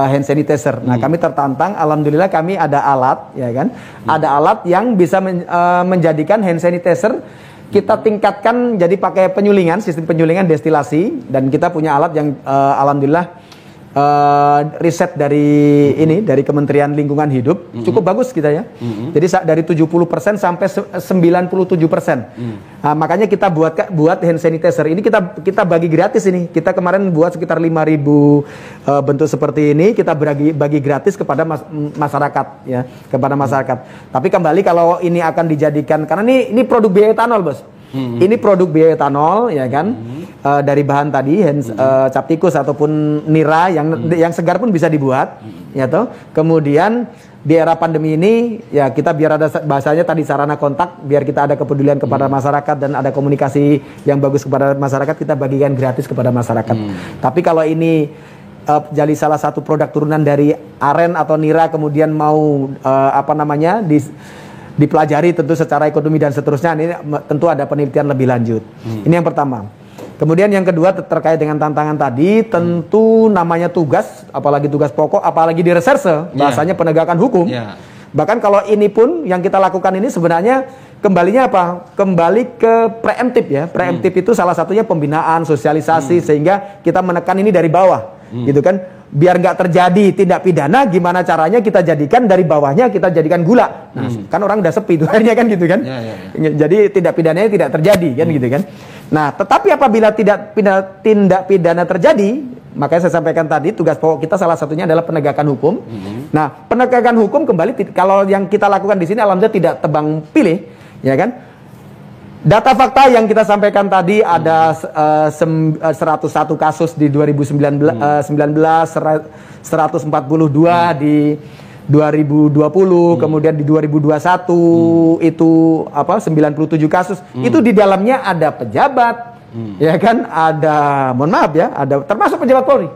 hand sanitizer. Nah, kami tertantang, alhamdulillah kami ada alat ya kan, ada alat yang bisa menjadikan hand sanitizer. Kita tingkatkan jadi pakai penyulingan, sistem penyulingan destilasi, dan kita punya alat yang alhamdulillah riset dari Kementerian Lingkungan Hidup cukup bagus kita ya. Jadi dari 70% sampai 97%. Nah, makanya kita buat hand sanitizer ini kita bagi gratis ini. Kita kemarin buat sekitar 5.000 bentuk seperti ini, kita bagi gratis kepada masyarakat ya, kepada masyarakat. Tapi kembali kalau ini akan dijadikan, karena ini produk bioetanol, Bos. Ini produk bioetanol ya kan, dari bahan tadi cap tikus ataupun nira yang segar pun bisa dibuat ya toh. Kemudian di era pandemi ini ya kita biar ada bahasanya tadi sarana kontak, biar kita ada kepedulian kepada masyarakat dan ada komunikasi yang bagus kepada masyarakat, kita bagikan gratis kepada masyarakat. Tapi kalau ini jadi salah satu produk turunan dari aren atau nira, kemudian mau dipelajari tentu secara ekonomi dan seterusnya, ini tentu ada penelitian lebih lanjut. Ini yang pertama. Kemudian yang kedua terkait dengan tantangan tadi, tentu namanya tugas, apalagi tugas pokok, apalagi di reserse, bahasanya penegakan hukum. Bahkan kalau ini pun yang kita lakukan ini sebenarnya kembalinya apa? Kembali ke preemptif ya. Preemptif itu salah satunya pembinaan, sosialisasi, sehingga kita menekan ini dari bawah, gitu kan. Biar nggak terjadi tindak pidana, gimana caranya kita jadikan dari bawahnya, kita jadikan gula. Nah, kan orang udah sepi tuh akhirnya kan gitu kan. Jadi tindak pidananya tidak terjadi kan gitu kan. Nah, tetapi apabila tindak pidana terjadi, makanya saya sampaikan tadi tugas pokok kita salah satunya adalah penegakan hukum. Nah, penegakan hukum kembali kalau yang kita lakukan di sini alhamdulillah tidak tebang pilih, ya kan. Data fakta yang kita sampaikan tadi ada 101 kasus di 2019, 142 di 2020, kemudian di 2021 itu 97 kasus. Itu di dalamnya ada pejabat, ya kan, ada, mohon maaf ya, ada termasuk pejabat Polri.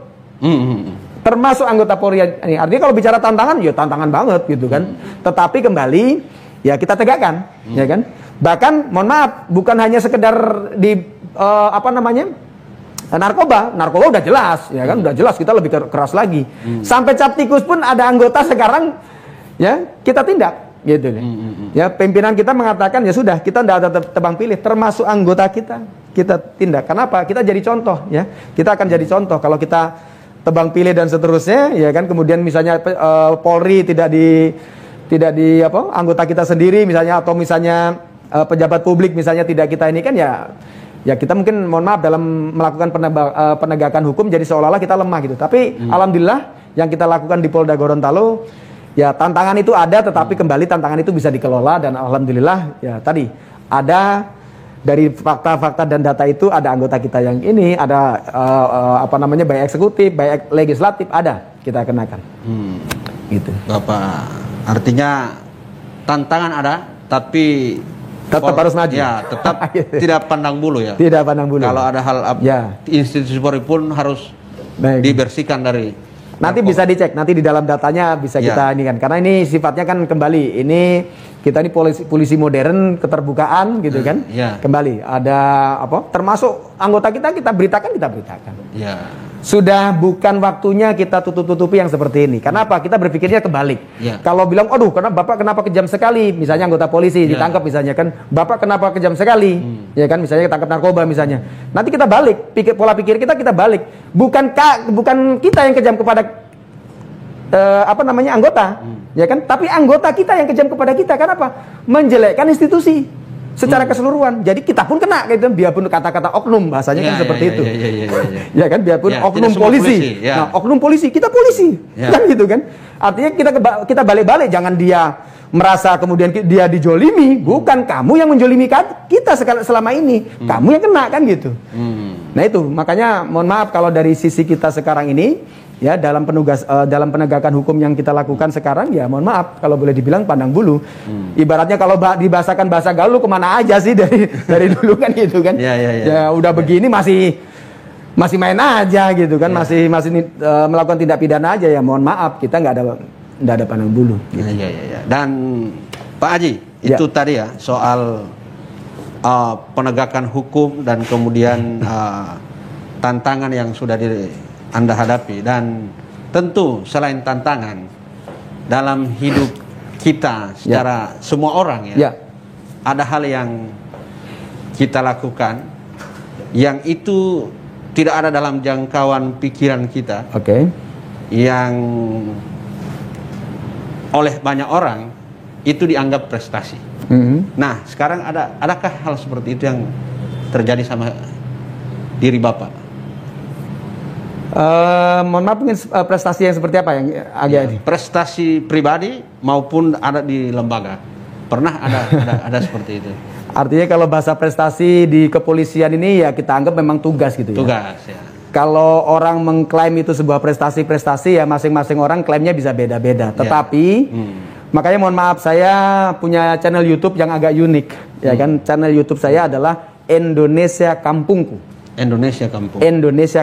Termasuk anggota Polri. Artinya kalau bicara tantangan, ya tantangan banget gitu kan. Tetapi kembali ya kita tegakkan, ya kan. Bahkan mohon maaf, bukan hanya sekedar di narkoba udah jelas, ya kan, udah jelas kita lebih keras lagi. Sampai cap tikus pun ada anggota sekarang ya kita tindak gitu kan. Ya pimpinan kita mengatakan ya sudah, kita tidak ada tebang pilih, termasuk anggota kita tindak. Kenapa? Kita jadi contoh ya. Kita akan jadi contoh kalau kita tebang pilih dan seterusnya, ya kan. Kemudian misalnya Polri tidak di anggota kita sendiri misalnya, atau misalnya pejabat publik misalnya tidak kita ini kan, ya kita mungkin mohon maaf dalam melakukan penegakan hukum jadi seolah-olah kita lemah gitu. Tapi alhamdulillah yang kita lakukan di Polda Gorontalo ya, tantangan itu ada, tetapi kembali tantangan itu bisa dikelola, dan alhamdulillah ya tadi ada dari fakta-fakta dan data itu ada anggota kita yang ini ada baik eksekutif, baik legislatif, ada kita kenakan. Gitu. Bapak, artinya tantangan ada, tapi tetap harus maju. Ya, tetap tidak pandang bulu ya. Tidak pandang bulu. Kalau ada hal institusi Polri pun harus dibersihkan dari. Nanti bisa dicek, nanti di dalam datanya bisa kita ini kan. Karena ini sifatnya kan kembali, ini kita ini polisi modern, keterbukaan gitu kan. Kembali ada termasuk anggota kita beritakan. Sudah bukan waktunya kita tutup-tutupi yang seperti ini. Kenapa? Kita berpikirnya kebalik. Kalau bilang, aduh, Bapak kenapa kejam sekali? Misalnya anggota polisi ditangkap misalnya kan, Bapak kenapa kejam sekali? Ya kan, misalnya tangkap narkoba misalnya. Nanti kita balik, pola pikir kita balik. Bukan kita yang kejam kepada anggota, ya kan? Tapi anggota kita yang kejam kepada kita. Kenapa? Menjelekkan institusi secara keseluruhan. Jadi kita pun kena gitu, biarpun kata-kata oknum bahasanya kan seperti itu. Ya kan, biarpun oknum polisi. Nah, oknum polisi, kita polisi. Kan gitu kan. Artinya kita balik-balik, jangan dia merasa kemudian dia dijolimi, bukan kamu yang menjolimi kita selama ini. Kamu yang kena kan gitu. Nah, itu makanya mohon maaf kalau dari sisi kita sekarang ini ya dalam penegakan hukum yang kita lakukan sekarang, ya mohon maaf kalau boleh dibilang pandang bulu. Ibaratnya kalau dibahasakan bahasa gaul, kemana aja sih dari dulu kan gitu kan. Ya udah begini masih main aja gitu kan, masih melakukan tindak pidana aja, ya mohon maaf kita nggak ada pandang bulu. Gitu. Dan Pak Haji itu tadi ya soal penegakan hukum dan kemudian tantangan yang sudah Anda hadapi, dan tentu selain tantangan dalam hidup kita secara semua orang ada hal yang kita lakukan yang itu tidak ada dalam jangkauan pikiran kita. Yang oleh banyak orang itu dianggap prestasi. Nah, sekarang adakah hal seperti itu yang terjadi sama diri Bapak? Mohon maaf, mungkin prestasi yang seperti apa yang agak prestasi pribadi maupun ada di lembaga. Pernah ada seperti itu? Artinya kalau bahasa prestasi di kepolisian ini ya kita anggap memang tugas gitu ya. Tugas ya. Kalau orang mengklaim itu sebuah prestasi-prestasi ya masing-masing orang klaimnya bisa beda-beda. Tetapi makanya mohon maaf, saya punya channel YouTube yang agak unik, ya kan? Channel YouTube saya adalah Indonesia Kampungku. Indonesia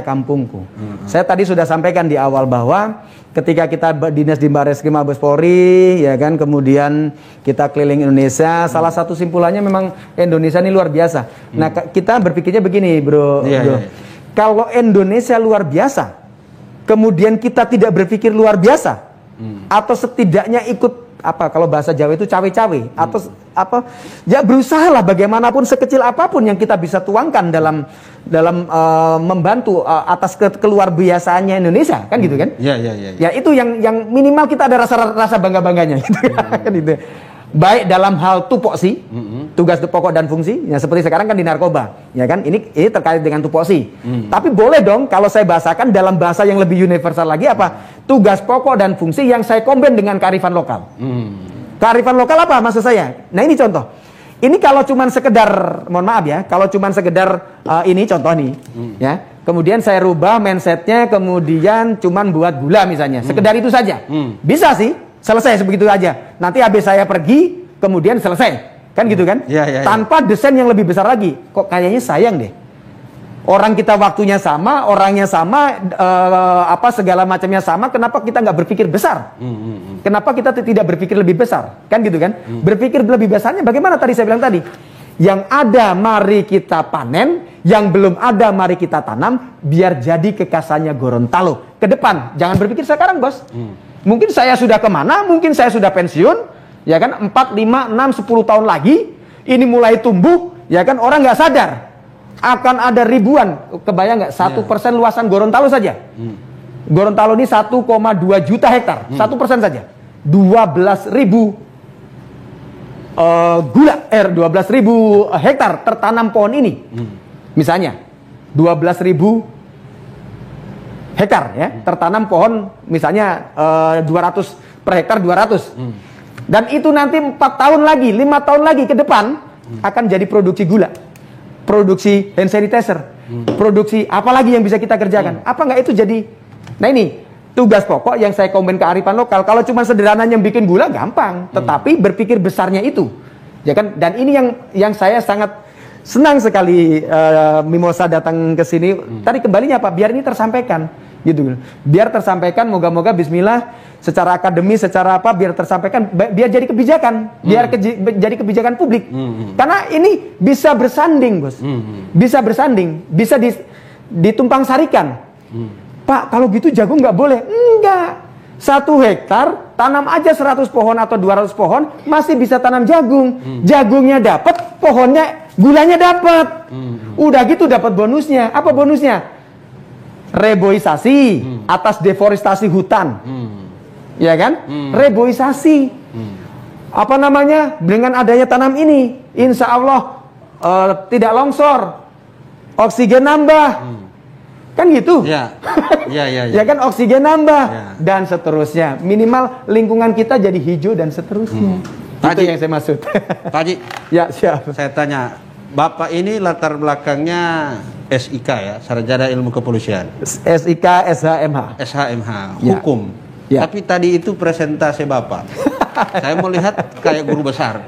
Kampungku. Saya tadi sudah sampaikan di awal bahwa ketika kita dinas di Barreskrim Mabes Polri, ya kan, kemudian kita keliling Indonesia, salah satu simpulannya memang Indonesia ini luar biasa. Nah, kita berpikirnya begini, bro. Kalau Indonesia luar biasa, kemudian kita tidak berpikir luar biasa, atau setidaknya ikut apa, kalau bahasa Jawa itu cawe-cawe, atau apa, ya berusahalah bagaimanapun sekecil apapun yang kita bisa tuangkan dalam membantu atas keluar biasaannya Indonesia, kan gitu kan? Ya itu yang minimal kita ada rasa bangga-bangganya gitu kan gitu. Baik dalam hal tupoksi, tugas pokok dan fungsi, ya seperti sekarang kan di narkoba, ya kan, ini terkait dengan tupoksi. Tapi boleh dong kalau saya bahasakan dalam bahasa yang lebih universal lagi, apa, tugas pokok dan fungsi yang saya kombin dengan kearifan lokal. Kearifan lokal apa maksud saya? Nah ini contoh. Ini kalau cuman sekedar, mohon maaf ya, kalau cuman sekedar ini contoh nih, ya. Kemudian saya rubah mindsetnya, kemudian cuman buat gula misalnya, sekedar itu saja, bisa sih. Selesai sebegitu aja. Nanti habis saya pergi, kemudian selesai. Kan gitu kan? Tanpa desain yang lebih besar lagi. Kok kayaknya sayang deh. Orang kita waktunya sama, orangnya sama, segala macamnya sama, kenapa kita nggak berpikir besar? Kenapa kita tidak berpikir lebih besar? Kan gitu kan? Berpikir lebih besarnya bagaimana tadi saya bilang tadi? Yang ada mari kita panen, yang belum ada mari kita tanam, biar jadi kekasannya Gorontalo. Ke depan, jangan berpikir sekarang, bos. Mungkin saya sudah kemana, mungkin saya sudah pensiun, ya kan, 4, 5, 6, 10 tahun lagi, ini mulai tumbuh, ya kan, orang nggak sadar. Akan ada ribuan, kebayang nggak, 1% luasan Gorontalo saja. Gorontalo ini 1,2 juta hektar, 1% saja. 12.000 12.000 hektar tertanam pohon ini. Misalnya, 12.000 hektar ya, tertanam pohon misalnya 200 per hektar 200. Dan itu nanti 4 tahun lagi, 5 tahun lagi ke depan akan jadi produksi gula, produksi hand sanitizer, produksi apalagi yang bisa kita kerjakan. Apa nggak itu jadi? Nah ini tugas pokok yang saya komen ke kearifan lokal. Kalau cuma sederhananya bikin gula gampang, tetapi berpikir besarnya itu, ya kan? Dan ini yang saya sangat senang sekali Mimosa datang ke sini. Tadi kembalinya apa? Biar ini tersampaikan. Gitu, biar tersampaikan, moga-moga bismillah secara akademis, secara apa, biar tersampaikan, biar jadi kebijakan, jadi kebijakan publik. Karena ini bisa bersanding, bos, bisa bersanding, bisa ditumpang sarikan. Pak, kalau gitu jagung nggak boleh? Enggak. 1 hektar tanam aja 100 pohon atau 200 pohon, masih bisa tanam jagung. Jagungnya dapat, pohonnya, gulanya dapat. Udah gitu dapat bonusnya. Apa bonusnya? Reboisasi atas deforestasi hutan, ya kan? Reboisasi, apa namanya? Dengan adanya tanam ini, insya Allah tidak longsor, oksigen nambah, kan gitu? Ya kan, oksigen nambah dan seterusnya. Minimal lingkungan kita jadi hijau dan seterusnya. Itu yang saya maksud. Pak Haji, ya siap. Saya tanya, Bapak ini latar belakangnya SIK ya, Sarjana Ilmu Kepolisian. SIK, SHMH. SHMH, hukum. Ya. Tapi tadi itu presentasi Bapak. Saya melihat kayak guru besar.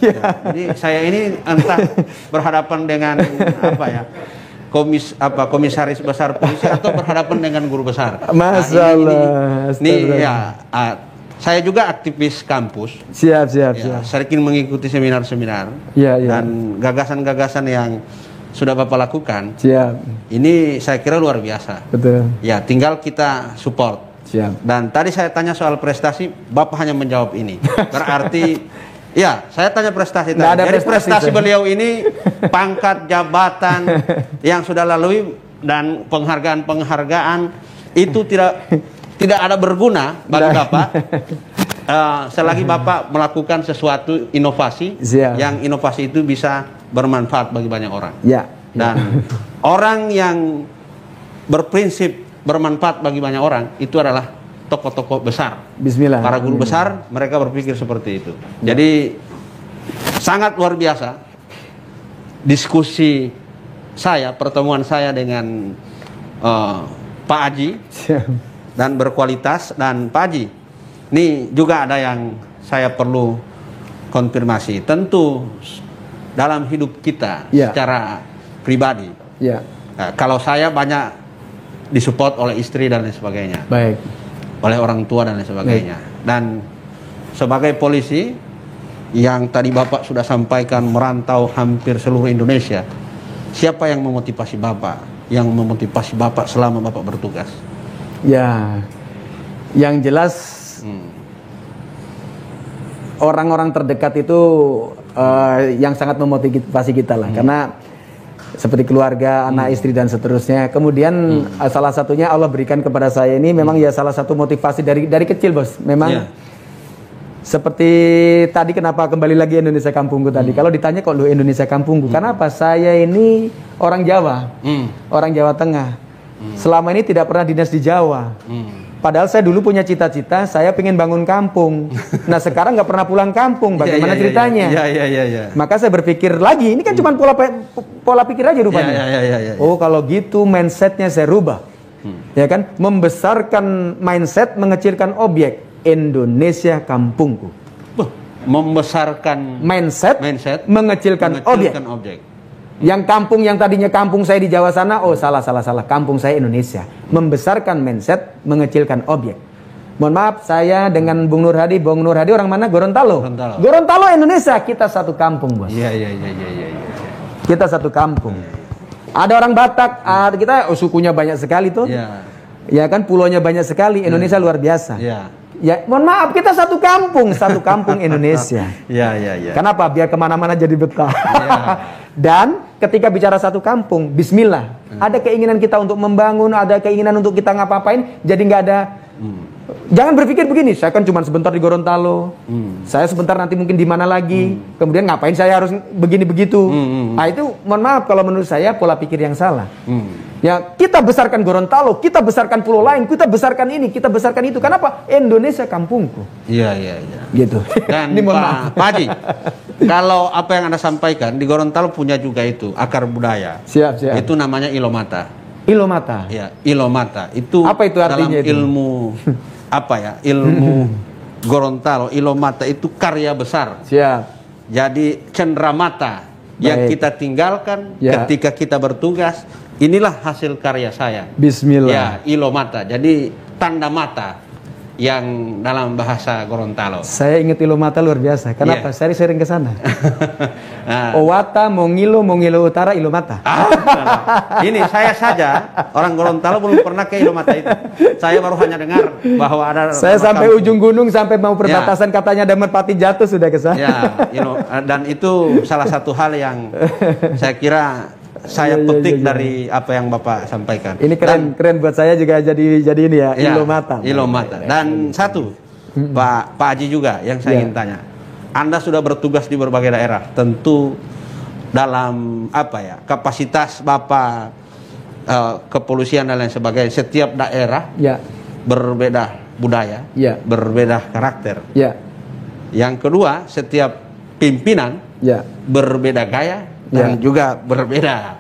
Ya, jadi saya ini entah berhadapan dengan apa ya, komisaris besar polisi atau berhadapan dengan guru besar. Masalah. Ini ya, saya juga aktivis kampus. Siap. Sering mengikuti seminar-seminar. Dan gagasan-gagasan yang sudah Bapak lakukan. Siap. Ini saya kira luar biasa. Betul. Ya, tinggal kita support. Siap. Dan tadi saya tanya soal prestasi, Bapak hanya menjawab ini. Berarti, ya, saya tanya prestasi tadi. Jadi prestasi beliau ini, pangkat, jabatan yang sudah lalui, dan penghargaan itu tidak ada berguna bagi Bapak selagi Bapak melakukan sesuatu inovasi yang inovasi itu bisa bermanfaat bagi banyak orang. Dan orang yang berprinsip bermanfaat bagi banyak orang itu adalah tokoh-tokoh besar. Bismillah. Para guru besar mereka berpikir seperti itu. Jadi sangat luar biasa diskusi saya, pertemuan saya dengan Pak Haji dan berkualitas. Dan Pak Haji, ini juga ada yang saya perlu konfirmasi. Tentu dalam hidup kita secara pribadi, kalau saya banyak disupport oleh istri dan lain sebagainya, oleh orang tua dan lain sebagainya. Dan sebagai polisi yang tadi Bapak sudah sampaikan merantau hampir seluruh Indonesia, siapa yang memotivasi Bapak? Yang memotivasi Bapak selama Bapak bertugas? Ya, yang jelas orang-orang terdekat itu yang sangat memotivasi kita lah, karena seperti keluarga, anak, istri dan seterusnya. Kemudian salah satunya Allah berikan kepada saya ini memang ya salah satu motivasi dari kecil, Bos. Memang seperti tadi kenapa kembali lagi Indonesia Kampungku tadi. Kalau ditanya kok lu Indonesia Kampungku, kenapa? Saya ini orang Jawa, orang Jawa Tengah. Selama ini tidak pernah dinas di Jawa. Padahal saya dulu punya cita-cita, saya pengen bangun kampung. Nah sekarang nggak pernah pulang kampung. Bagaimana ceritanya? Maka saya berpikir lagi, ini kan cuma pola pikir aja rupanya. Oh kalau gitu mindsetnya saya rubah, ya kan? Membesarkan mindset, mengecilkan objek. Indonesia Kampungku. Membesarkan mindset mengecilkan objek. Yang kampung yang tadinya kampung saya di Jawa sana, oh salah. Kampung saya Indonesia. Membesarkan mindset, mengecilkan objek. Mohon maaf, saya dengan Bung Nur Hadi orang mana? Gorontalo. Gorontalo Indonesia, kita satu kampung, Bos. Iya. Kita satu kampung. Ada orang Batak, kita sukunya banyak sekali tuh. Ya kan, pulaunya banyak sekali. Indonesia luar biasa. Ya, mohon maaf, kita satu kampung Indonesia. Kenapa? Biar kemana-mana jadi betah. Dan ketika bicara satu kampung, Bismillah, ada keinginan kita untuk membangun, ada keinginan untuk kita ngapa-ngapain, jadi nggak ada. Jangan berpikir begini, saya kan cuma sebentar di Gorontalo, saya sebentar nanti mungkin di mana lagi, kemudian ngapain saya harus begini begitu. Nah itu, mohon maaf kalau menurut saya pola pikir yang salah. Ya, kita besarkan Gorontalo, kita besarkan pulau lain, kita besarkan ini, kita besarkan itu. Kenapa? Indonesia kampungku. Iya. Gitu. Dan Pak Haji, kalau apa yang Anda sampaikan, di Gorontalo punya juga itu, akar budaya. Siap. Itu namanya Ilomata. Ilomata? Ya, Ilomata. Itu apa itu artinya dalam ilmu, ilmu Gorontalo, Ilomata itu karya besar. Siap. Jadi cenderamata yang kita tinggalkan ketika kita bertugas. Inilah hasil karya saya. Bismillah. Ya, Ilomata. Jadi tanda mata yang dalam bahasa Gorontalo. Saya ingat Ilomata luar biasa. Kenapa? Saya sering ke sana. Owata, Mongilo Utara, Ilomata. Ini saya saja orang Gorontalo belum pernah ke Ilomata itu. Saya baru hanya dengar bahwa ada. Saya sampai ujung gunung, sampai mau perbatasan katanya ada merpati jatuh sudah ke sana. Dan itu salah satu hal yang saya kira saya petik dari apa yang Bapak sampaikan. Ini keren buat saya juga jadi ini ya, Ilomata. Dan satu, Pak Haji juga yang saya ingin tanya. Anda sudah bertugas di berbagai daerah, tentu dalam kapasitas Bapak kepolisian dan lain sebagainya. Setiap daerah berbeda budaya, berbeda karakter. Yang kedua, setiap pimpinan berbeda gaya. Dan juga berbeda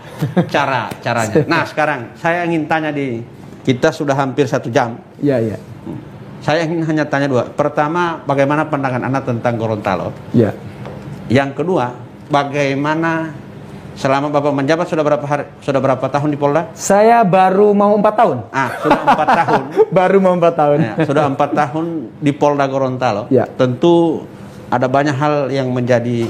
caranya. Nah sekarang saya ingin tanya kita sudah hampir 1 jam. Saya ingin hanya tanya 2. Pertama, bagaimana pandangan Anda tentang Gorontalo? Yang kedua, bagaimana selama Bapak menjabat sudah berapa tahun di Polda? Saya baru mau 4 tahun. Sudah 4 tahun. Baru mau 4 tahun. Sudah 4 tahun di Polda Gorontalo. Tentu ada banyak hal yang menjadi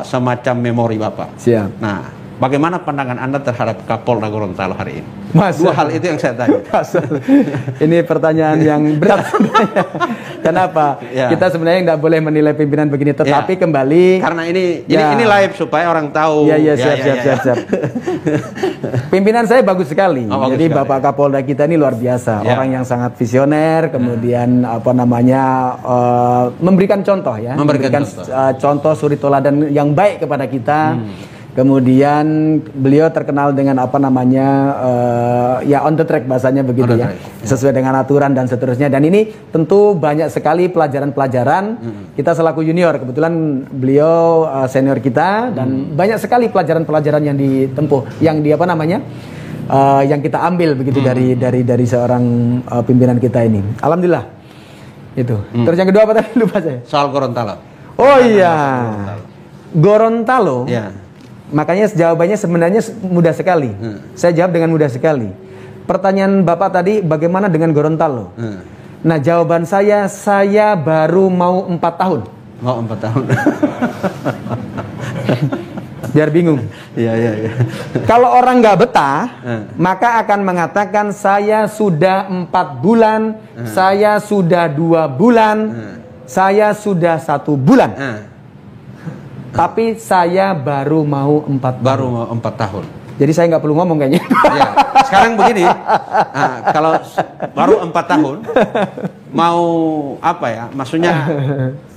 semacam memori Bapak. Siap. Nah, bagaimana pandangan Anda terhadap Kapolda Gorontalo hari ini? Mas, dua hal itu yang saya tanya. Ini pertanyaan yang berat sebenarnya. Kenapa? Ya. Kita sebenarnya nggak boleh menilai pimpinan begini, tetapi kembali karena ini live supaya orang tahu. Siap. Pimpinan saya bagus sekali. Jadi sekali. Bapak Kapolda kita ini luar biasa, orang yang sangat visioner, kemudian memberikan contoh ya, memberikan contoh suri teladan yang baik kepada kita. Kemudian beliau terkenal dengan on the track bahasanya begitu ya, sesuai dengan aturan dan seterusnya. Dan ini tentu banyak sekali pelajaran-pelajaran. Kita selaku junior, kebetulan beliau senior kita, dan banyak sekali pelajaran-pelajaran yang ditempuh, yang yang kita ambil begitu dari seorang pimpinan kita ini. Alhamdulillah itu. Terus yang kedua apa tadi, lupa saya. Soal Gorontalo. Oh iya, Gorontalo. Ya. Makanya jawabannya sebenarnya mudah sekali. Saya jawab dengan mudah sekali. Pertanyaan Bapak tadi, bagaimana dengan Gorontalo? Nah, jawaban saya baru mau 4 tahun. Mau 4 tahun. Biar bingung. Iya. Kalau orang nggak betah, maka akan mengatakan saya sudah 4 bulan, saya sudah 2 bulan, saya sudah 1 bulan. Tapi saya baru mau 4 tahun. Baru mau 4 tahun. Jadi saya nggak perlu ngomong kayaknya. Ya. Sekarang begini, kalau baru 4 tahun, mau apa ya? Maksudnya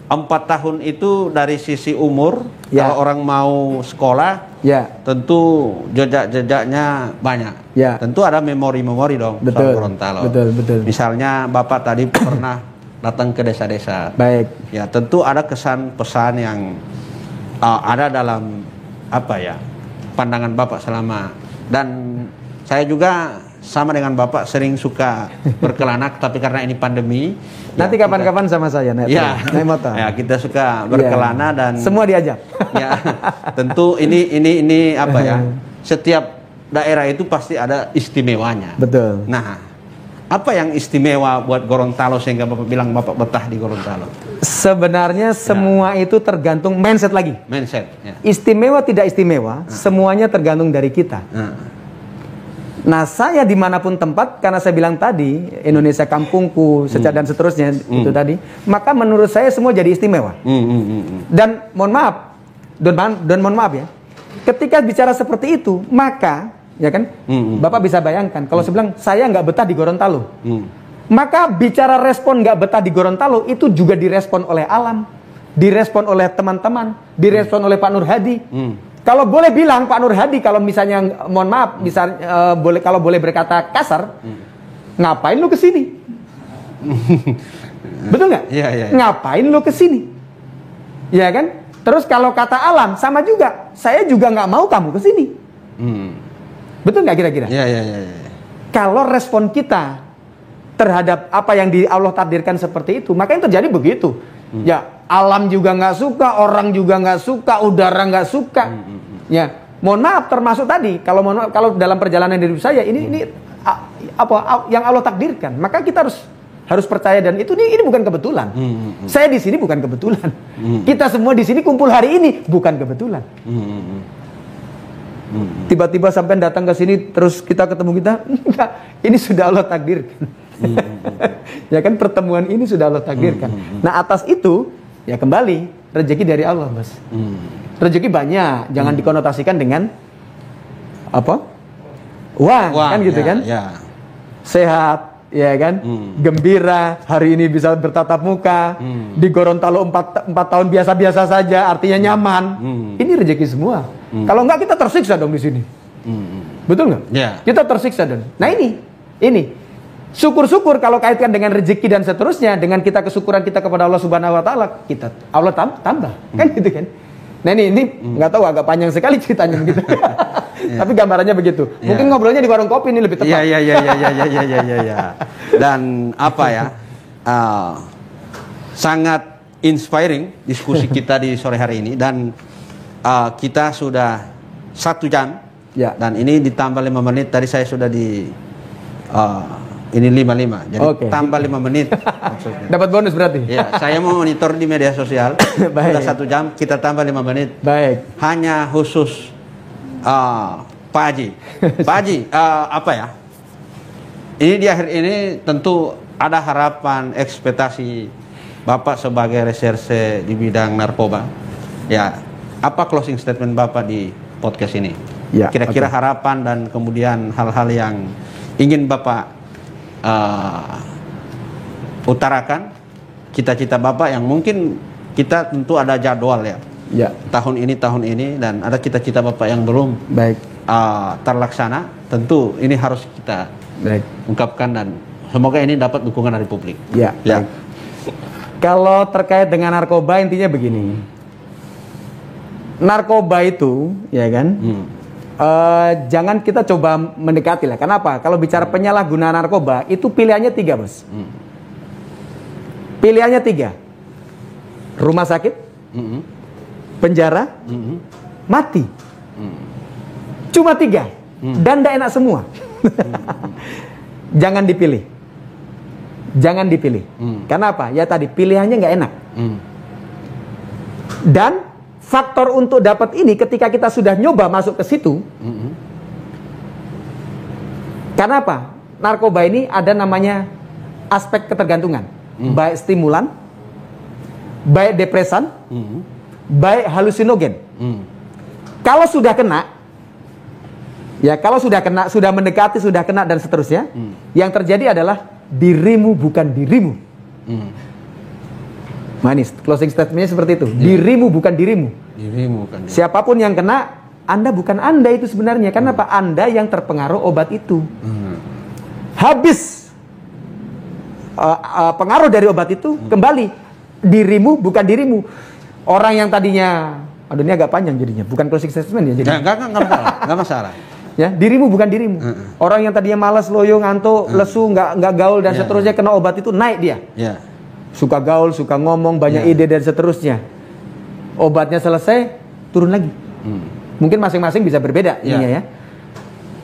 4 tahun itu dari sisi umur, kalau orang mau sekolah, tentu jejak-jejaknya banyak. Tentu ada memori-memori dong soal Gorontalo. Betul. Misalnya Bapak tadi pernah datang ke desa-desa. Baik. Ya, tentu ada kesan-pesan yang ada dalam pandangan Bapak selama, dan saya juga sama dengan Bapak sering suka berkelana, tapi karena ini pandemi nanti kapan-kapan sama saya naik motor. Ya, kita suka berkelana dan semua diajak. Ya, tentu ini setiap daerah itu pasti ada istimewanya. Betul. Nah, apa yang istimewa buat Gorontalo sehingga Bapak bilang Bapak betah di Gorontalo? Sebenarnya semua itu tergantung mindset lagi. Mindset. Istimewa tidak istimewa, semuanya tergantung dari kita. Nah, saya dimanapun tempat, karena saya bilang tadi Indonesia kampungku, dan seterusnya itu tadi, maka menurut saya semua jadi istimewa. Dan mohon maaf, ya, ketika bicara seperti itu, maka ya kan, Bapak bisa bayangkan kalau saya bilang saya nggak betah di Gorontalo, maka bicara respon nggak betah di Gorontalo itu juga direspon oleh alam, direspon oleh teman-teman, direspon oleh Pak Nur Hadi. Kalau boleh bilang Pak Nur Hadi, kalau misalnya mohon maaf, kalau boleh berkata kasar, ngapain lu kesini? Betul nggak? Iya. Ngapain lu kesini? Ya kan? Terus kalau kata alam sama juga, saya juga nggak mau kamu kesini. Betul nggak kira-kira? Iya. Kalau respon kita terhadap apa yang Allah takdirkan seperti itu, maka yang terjadi begitu. Ya, alam juga nggak suka, orang juga nggak suka, udara nggak suka. Ya, mohon maaf, termasuk tadi kalau dalam perjalanan hidup saya ini yang Allah takdirkan, maka kita harus percaya, dan ini bukan kebetulan. Saya di sini bukan kebetulan. Kita semua di sini kumpul hari ini bukan kebetulan. Tiba-tiba sampai datang ke sini terus kita ketemu enggak, ini sudah Allah takdirkan. Ya kan, pertemuan ini sudah Allah takdirkan. Nah, atas itu ya kembali rezeki dari Allah, Mas. Rezeki banyak, jangan dikonotasikan dengan uang kan gitu kan. Sehat, ya kan, gembira, hari ini bisa bertatap muka, di Gorontalo 4 tahun biasa-biasa saja, artinya nyaman. Ini rezeki semua. Kalau enggak kita tersiksa dong di sini. Betul nggak? Kita tersiksa dong. Nah, ini syukur-syukur kalau kaitkan dengan rezeki dan seterusnya, dengan kita kesyukuran kita kepada Allah Subhanahu wa taala, Allah tambah. Kan gitu kan? Nah, ini nggak tahu, agak panjang sekali ceritanya begitu. Tapi gambarannya begitu. Mungkin ngobrolnya di warung kopi ini lebih tepat. Iya. Dan sangat inspiring diskusi kita di sore hari ini, dan kita sudah 1 jam. Dan ini ditambah 5 menit. Tadi saya sudah ini 55, jadi tambah 5 menit maksudnya. Dapat bonus berarti? Ya, saya mau monitor di media sosial. Sudah 1 jam, kita tambah 5 menit. Baik. Hanya khusus Pak Haji, apa ya? Ini di akhir ini tentu ada harapan, ekspektasi Bapak sebagai reserse di bidang narkoba. Ya, apa closing statement Bapak di podcast ini? Ya, kira-kira harapan dan kemudian hal-hal yang ingin Bapak utarakan, cita-cita Bapak yang mungkin kita tentu ada jadwal ya. Ya. Tahun ini dan ada cita-cita Bapak yang belum terlaksana. Tentu ini harus kita ungkapkan dan semoga ini dapat dukungan dari publik. Ya. Kalau terkait dengan narkoba intinya begini. Narkoba itu, ya kan? Jangan kita coba mendekati lah. Kenapa? Kalau bicara penyalahgunaan narkoba itu pilihannya 3, Bos. Pilihannya 3. Rumah sakit, penjara, mati. Cuma 3 dan tidak enak semua. Jangan dipilih. Jangan dipilih. Kenapa? Ya tadi pilihannya nggak enak. Dan faktor untuk dapat ini ketika kita sudah nyoba masuk ke situ. Karena apa? Narkoba ini ada namanya aspek ketergantungan. Baik stimulan, baik depresan, baik halusinogen. Kalau sudah kena, sudah mendekati, sudah kena dan seterusnya, yang terjadi adalah dirimu bukan dirimu. Manis, closing statementnya seperti itu. Dirimu bukan dirimu. Siapapun yang kena, Anda bukan Anda itu sebenarnya. Karena apa? Anda yang terpengaruh obat itu. Habis pengaruh dari obat itu, kembali dirimu bukan dirimu. Orang yang tadinya, aduh ini agak panjang jadinya, bukan closing statement ya jadi. Enggak masalah. Ya, dirimu bukan dirimu. Orang yang tadinya malas, loyo, ngantuk, lesu, nggak gaul dan seterusnya, kena obat itu naik dia. Suka gaul, suka ngomong, banyak ide dan seterusnya. Obatnya selesai, turun lagi. Mungkin masing-masing bisa berbeda ininya ya.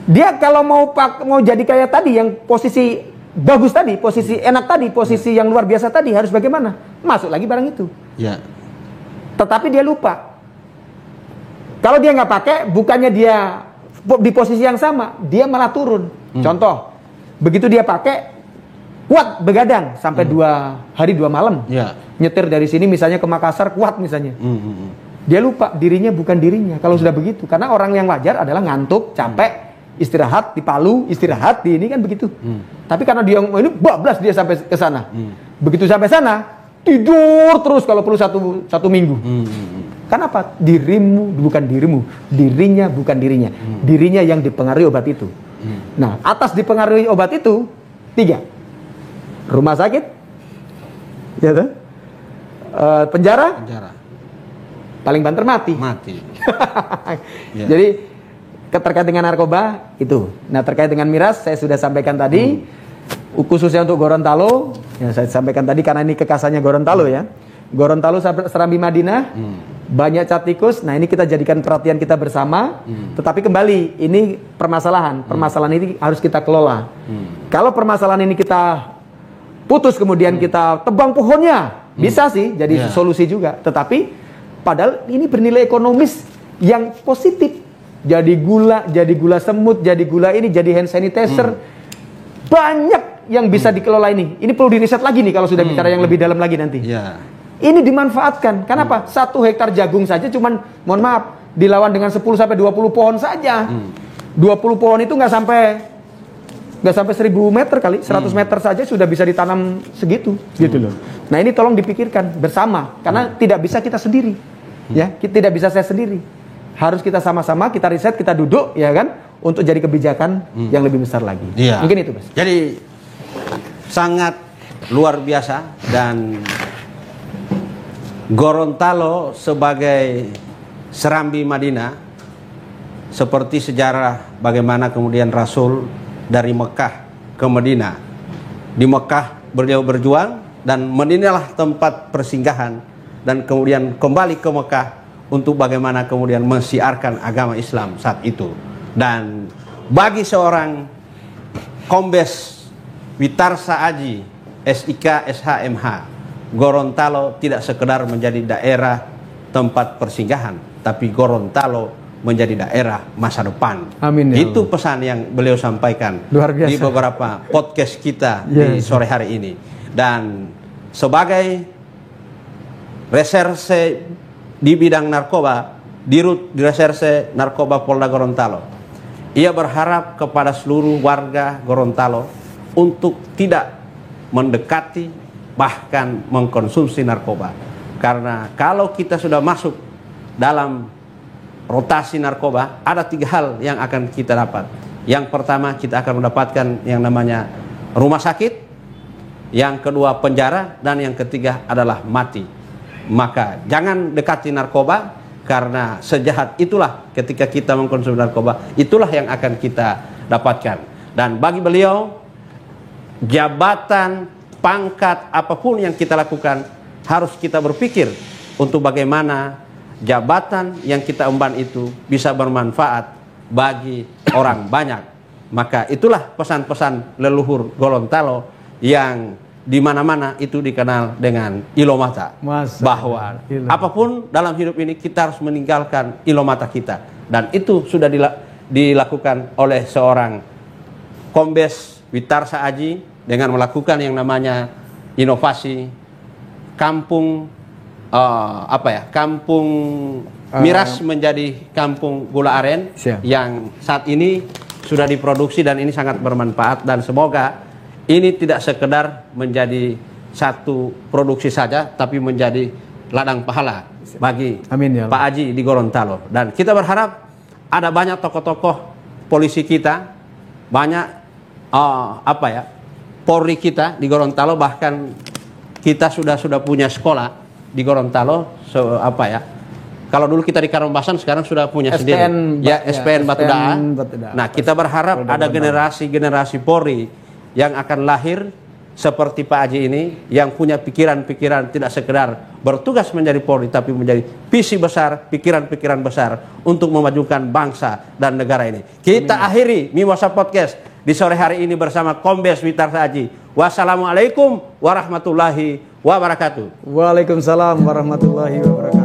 Dia kalau mau jadi kayak tadi yang posisi bagus tadi, posisi enak tadi, posisi yang luar biasa tadi, harus bagaimana? Masuk lagi barang itu. Tetapi dia lupa. Kalau dia nggak pakai, bukannya dia di posisi yang sama, dia malah turun. Contoh, begitu dia pakai, kuat begadang sampai 2 hari 2 malam. Nyetir dari sini misalnya ke Makassar, kuat misalnya. Dia lupa dirinya bukan dirinya. Kalau sudah begitu, karena orang yang wajar adalah ngantuk, capek, istirahat di Palu, istirahat di ini kan begitu. Tapi karena dia ini bablas dia sampai ke sana. Begitu sampai sana, tidur terus kalau perlu satu minggu. Kenapa? Dirimu bukan dirimu, dirinya bukan dirinya. Dirinya yang dipengaruhi obat itu. Nah, atas dipengaruhi obat itu 3. Rumah sakit, ya kan? Penjara, paling banter mati. Jadi terkait dengan narkoba itu. Nah, terkait dengan miras saya sudah sampaikan tadi. Khususnya untuk Gorontalo, ya saya sampaikan tadi karena ini kekasannya Gorontalo ya. Gorontalo Serambi Madinah, banyak cat tikus. Nah, ini kita jadikan perhatian kita bersama. Tetapi kembali, ini permasalahan. Permasalahan ini harus kita kelola. Kalau permasalahan ini kita putus, kemudian kita tebang pohonnya, bisa sih jadi solusi juga. Tetapi padahal ini bernilai ekonomis yang positif. Jadi gula semut, jadi gula ini, jadi hand sanitizer. Banyak yang bisa dikelola ini. Ini perlu diriset lagi nih kalau sudah bicara yang lebih dalam lagi nanti. Ini dimanfaatkan. Kenapa? 1 hektar jagung saja cuman, mohon maaf, dilawan dengan 10-20 pohon saja. 20 pohon itu nggak sampai 1000 meter kali, 100 meter saja sudah bisa ditanam segitu, gitu loh. Nah, ini tolong dipikirkan bersama, karena tidak bisa kita sendiri, ya, tidak bisa saya sendiri. Harus kita sama-sama, kita riset, kita duduk, ya kan, untuk jadi kebijakan yang lebih besar lagi. Mungkin itu, Mas. Jadi sangat luar biasa dan Gorontalo sebagai Serambi Madinah, seperti sejarah bagaimana kemudian Rasul dari Mekah ke Madinah. Di Mekah beliau berjuang dan Madinahlah tempat persinggahan, dan kemudian kembali ke Mekah untuk bagaimana kemudian mensiarkan agama Islam saat itu. Dan bagi seorang Kombes Witarsa Aji SIK SHMH, Gorontalo tidak sekedar menjadi daerah tempat persinggahan, tapi Gorontalo menjadi daerah masa depan. Amin, ya Itu Allah. pesan yang beliau sampaikan Luar biasa. di beberapa podcast kita di sore hari ini. Dan sebagai reserse di bidang narkoba, Dirut Reserse Narkoba Polda Gorontalo, ia berharap kepada seluruh warga Gorontalo untuk tidak mendekati bahkan mengkonsumsi narkoba. Karena kalau kita sudah masuk dalam rotasi narkoba, ada 3 hal yang akan kita dapat. Yang pertama, kita akan mendapatkan yang namanya rumah sakit, yang kedua penjara, dan yang ketiga adalah mati. Maka jangan dekati narkoba, karena sejahat itulah ketika kita mengkonsumsi narkoba, itulah yang akan kita dapatkan. Dan bagi beliau, jabatan, pangkat, apapun yang kita lakukan, harus kita berpikir untuk bagaimana jabatan yang kita emban itu bisa bermanfaat bagi orang banyak. Maka itulah pesan-pesan leluhur Gorontalo yang di mana-mana itu dikenal dengan Ilomata. Bahwa apapun dalam hidup ini kita harus meninggalkan Ilomata kita. Dan itu sudah dilakukan oleh seorang Kombes Witarsa Aji dengan melakukan yang namanya inovasi kampung kampung miras menjadi kampung gula aren. Yang saat ini sudah diproduksi dan ini sangat bermanfaat, dan semoga ini tidak sekedar menjadi satu produksi saja, tapi menjadi ladang pahala bagi Pak Aji di Gorontalo. Dan kita berharap ada banyak tokoh-tokoh polisi kita, banyak Polri kita di Gorontalo, bahkan kita sudah punya sekolah di Gorontalo. Kalau dulu kita di Karambasan, sekarang sudah punya sendiri. SPN Batu Daa. Nah, kita berharap ada generasi Polri yang akan lahir seperti Pak Aji ini, yang punya pikiran-pikiran tidak sekedar bertugas menjadi Polri, tapi menjadi visi besar, pikiran-pikiran besar untuk memajukan bangsa dan negara ini. Kita akhiri Mimosa Podcast di sore hari ini bersama Kombes Witarsa Aji. Wassalamualaikum warahmatullahi wabarakatuh. Waalaikumsalam warahmatullahi wabarakatuh.